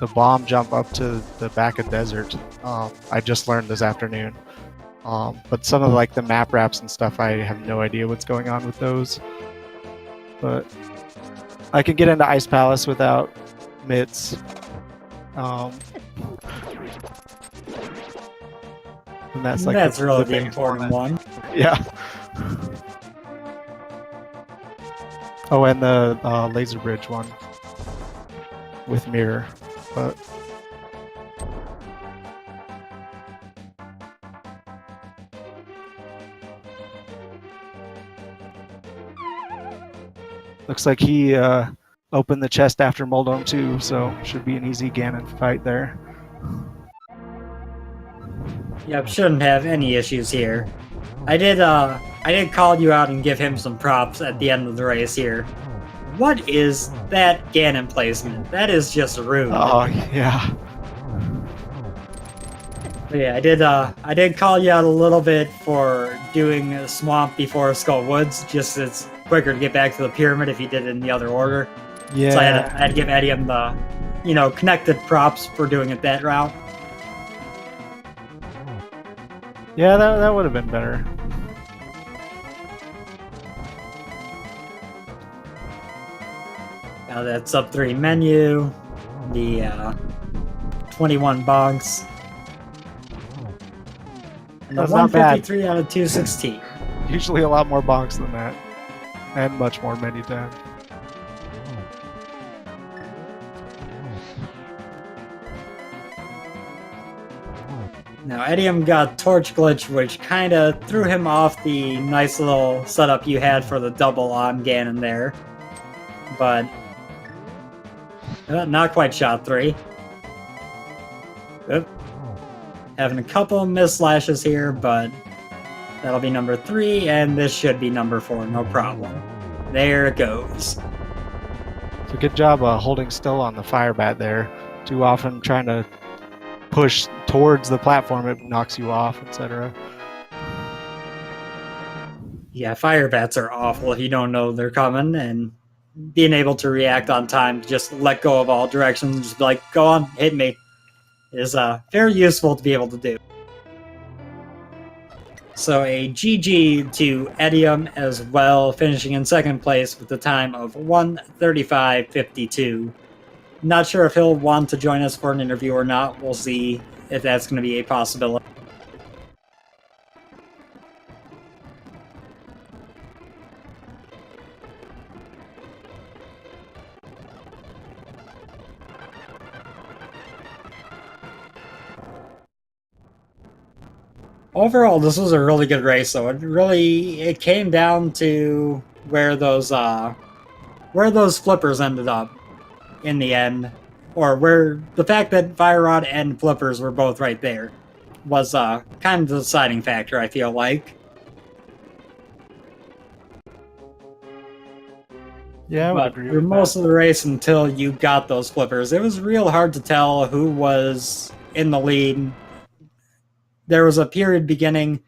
the bomb jump up to the back of desert. I just learned this afternoon. But some of like the map wraps and stuff, I have no idea what's going on with those. But I can get into Ice Palace without mitts. And that's like really the important one. Yeah. Oh, and the laser bridge one with mirror, but. Looks like he opened the chest after Moldome too, so should be an easy Ganon fight there. Yep, shouldn't have any issues here. I did call you out and give him some props at the end of the race here. What is that Ganon placement? That is just rude. Oh yeah. But yeah, I did call you out a little bit for doing Swamp before Skull Woods, just as it's quicker to get back to the pyramid if you did it in the other order. Yeah. So I had to give Etium the, you know, connected props for doing it that route. Yeah, that would have been better. That sub 3 menu, the 21 bonks, and the That's not bad. 153 out of 216. Usually a lot more bonks than that, and much more menu time. Now, etium got Torch Glitch, which kind of threw him off the nice little setup you had for the double on Ganon there. But not quite shot 3. Oop. Having a couple missed slashes here, but that'll be number 3, and this should be number 4, no problem. There it goes. So good job holding still on the fire bat there. Too often trying to push towards the platform, it knocks you off, etc. Yeah, fire bats are awful if you don't know they're coming, and being able to react on time, just let go of all directions, just be like, go on, hit me, is very useful to be able to do. So a GG to etium as well, finishing in second place with a time of 1:35.52. Not sure if he'll want to join us for an interview or not. We'll see if that's going to be a possibility. Overall, this was a really good race, though. It came down to where those flippers ended up in the end, or where the fact that Fire Rod and flippers were both right there was kind of the deciding factor, I feel like. Yeah, I would But agree through with most that. of the race until you got those flippers, it was real hard to tell who was in the lead. There was a period beginning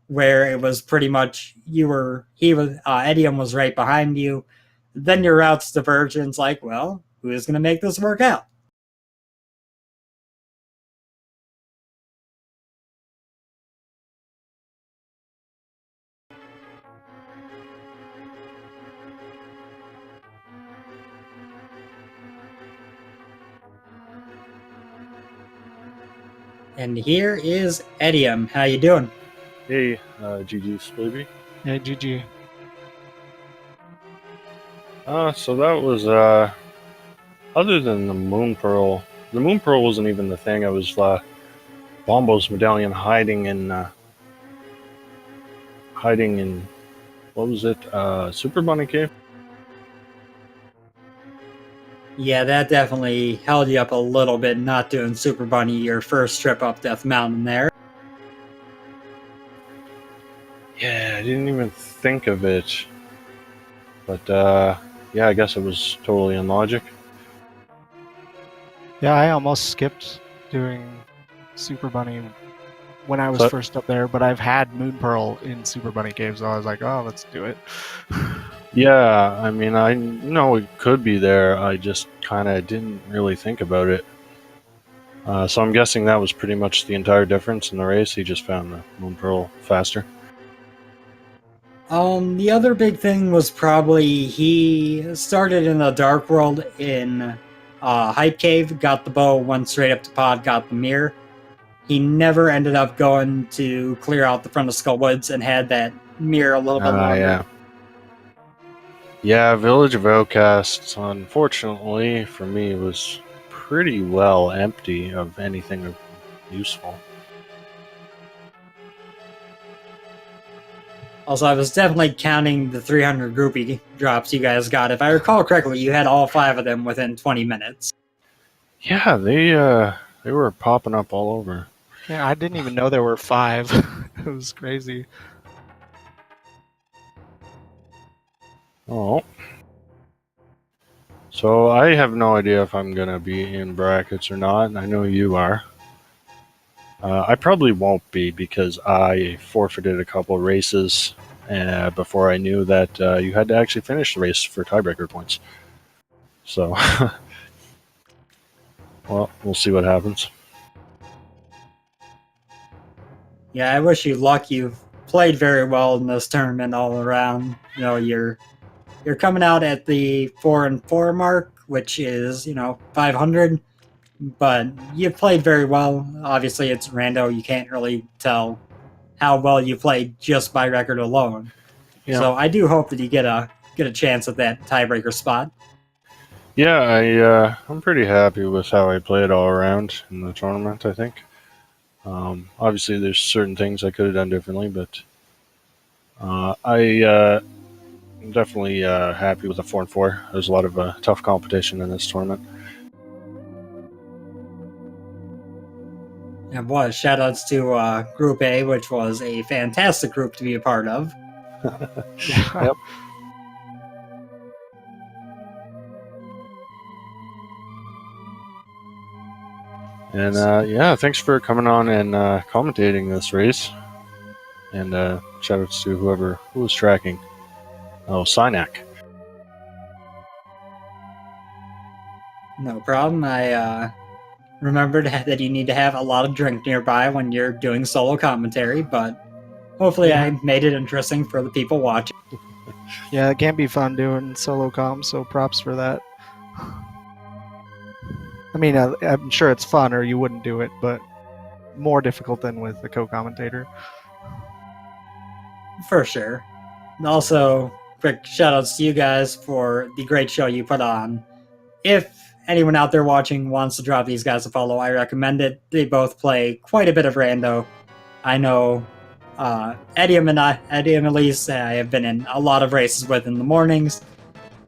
where it was pretty much etium was right behind you. Then your routes diverged, and it's like, well, who is going to make this work out? And here is etium. How you doing? Hey, GG Spleebie. Yeah, GG. So that was, other than the Moon Pearl wasn't even the thing. I was, Bombo's medallion hiding in, what was it, Super Bunny Cave? Yeah, that definitely held you up a little bit, not doing Super Bunny your first trip up Death Mountain there. Yeah, I didn't even think of it. But, yeah, I guess it was totally in logic. Yeah, I almost skipped doing Super Bunny when I was So- first up there, but I've had Moon Pearl in Super Bunny Cave, so I was like, oh, let's do it. Yeah, I mean, I know it could be there. I just kind of didn't really think about it. So I'm guessing that was pretty much the entire difference in the race. He just found the Moon Pearl faster. The other big thing was probably he started in the Dark World in Hype Cave, got the bow, went straight up to Pod, got the mirror. He never ended up going to clear out the front of Skull Woods and had that mirror a little bit longer. Yeah. Yeah, Village of Outcasts, unfortunately, for me, was pretty well empty of anything useful. Also, I was definitely counting the 300 groupie drops you guys got. If I recall correctly, you had all 5 of them within 20 minutes. Yeah, they were popping up all over. Yeah, I didn't even know there were 5. It was crazy. Oh. So I have no idea if I'm gonna be in brackets or not. I know you are. I probably won't be because I forfeited a couple races before I knew that you had to actually finish the race for tiebreaker points. So, well, we'll see what happens. Yeah, I wish you luck. You've played very well in this tournament all around. You know, you're coming out at the 4-4 mark, which is, 500. But you've played very well. Obviously, it's rando. You can't really tell how well you played just by record alone. Yeah. So I do hope that you get a chance at that tiebreaker spot. Yeah, I'm pretty happy with how I played all around in the tournament, I think. Obviously, there's certain things I could have done differently, but I'm definitely happy with the 4-4. There's a lot of tough competition in this tournament. And boy, shoutouts to Group A, which was a fantastic group to be a part of. Yep. And yeah, thanks for coming on and commentating this race. And shoutouts to who was tracking. Oh, Synac. No problem. I remembered that you need to have a lot of drink nearby when you're doing solo commentary, but hopefully I made it interesting for the people watching. Yeah, it can be fun doing solo comms, so props for that. I mean, I'm sure it's fun or you wouldn't do it, but more difficult than with a co-commentator. For sure. And also, quick shoutouts to you guys for the great show you put on. If anyone out there watching wants to drop these guys a follow, I recommend it. They both play quite a bit of rando. I know etium and Elise I have been in a lot of races with in the mornings.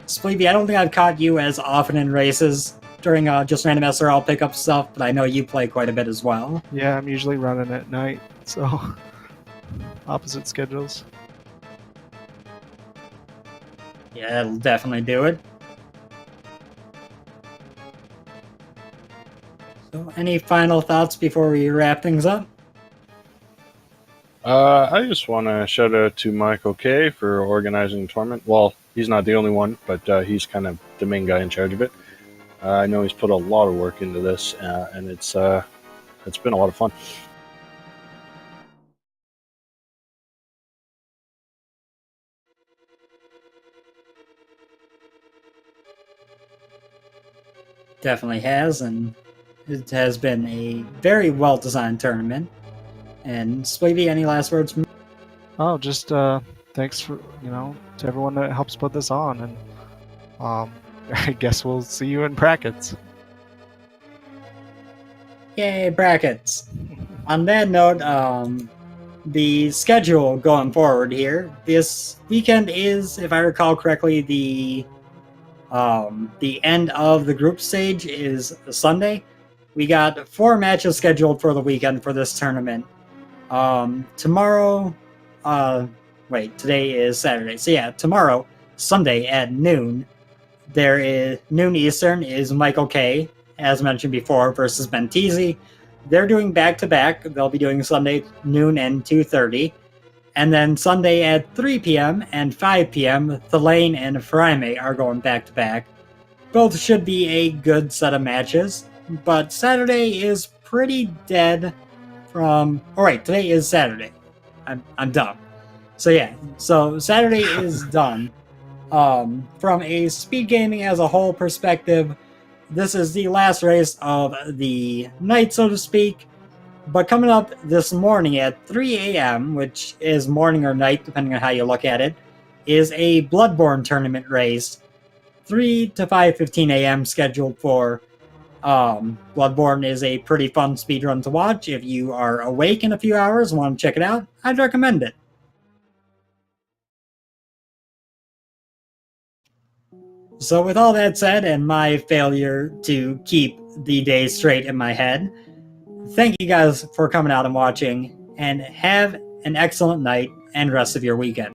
Spleebie, I don't think I've caught you as often in races during just random SRL pickup stuff, but I know you play quite a bit as well. Yeah, I'm usually running at night, so opposite schedules. Yeah, that'll definitely do it. So, any final thoughts before we wrap things up? I just want to shout out to Michael K for organizing the tournament. Well, he's not the only one, but he's kind of the main guy in charge of it. I know he's put a lot of work into this, and it's been a lot of fun. Definitely has, and it has been a very well-designed tournament. And Spleebie, any last words from you? Oh, just thanks for to everyone that helps put this on, and I guess we'll see you in brackets. Yay, brackets! On that note, the schedule going forward here, this weekend is, if I recall correctly, the end of the group stage is Sunday. We got 4 matches scheduled for the weekend for this tournament. Tomorrow, today is Saturday. So yeah, tomorrow, Sunday at noon, noon Eastern is Michael K, as mentioned before, versus Bentisi. They're doing back-to-back. They'll be doing Sunday noon and 2:30. And then Sunday at 3 p.m. and 5 p.m., Thelane and Fraime are going back-to-back. Both should be a good set of matches, but Saturday is pretty dead from... Alright, today is Saturday. I'm dumb. So yeah, so Saturday is done. From a speed gaming as a whole perspective, this is the last race of the night, so to speak. But coming up this morning at 3 a.m., which is morning or night, depending on how you look at it, is a Bloodborne tournament race. 3 to 5:15 a.m. scheduled for. Bloodborne is a pretty fun speedrun to watch. If you are awake in a few hours and want to check it out, I'd recommend it. So with all that said, and my failure to keep the day straight in my head, thank you guys for coming out and watching, and have an excellent night and rest of your weekend.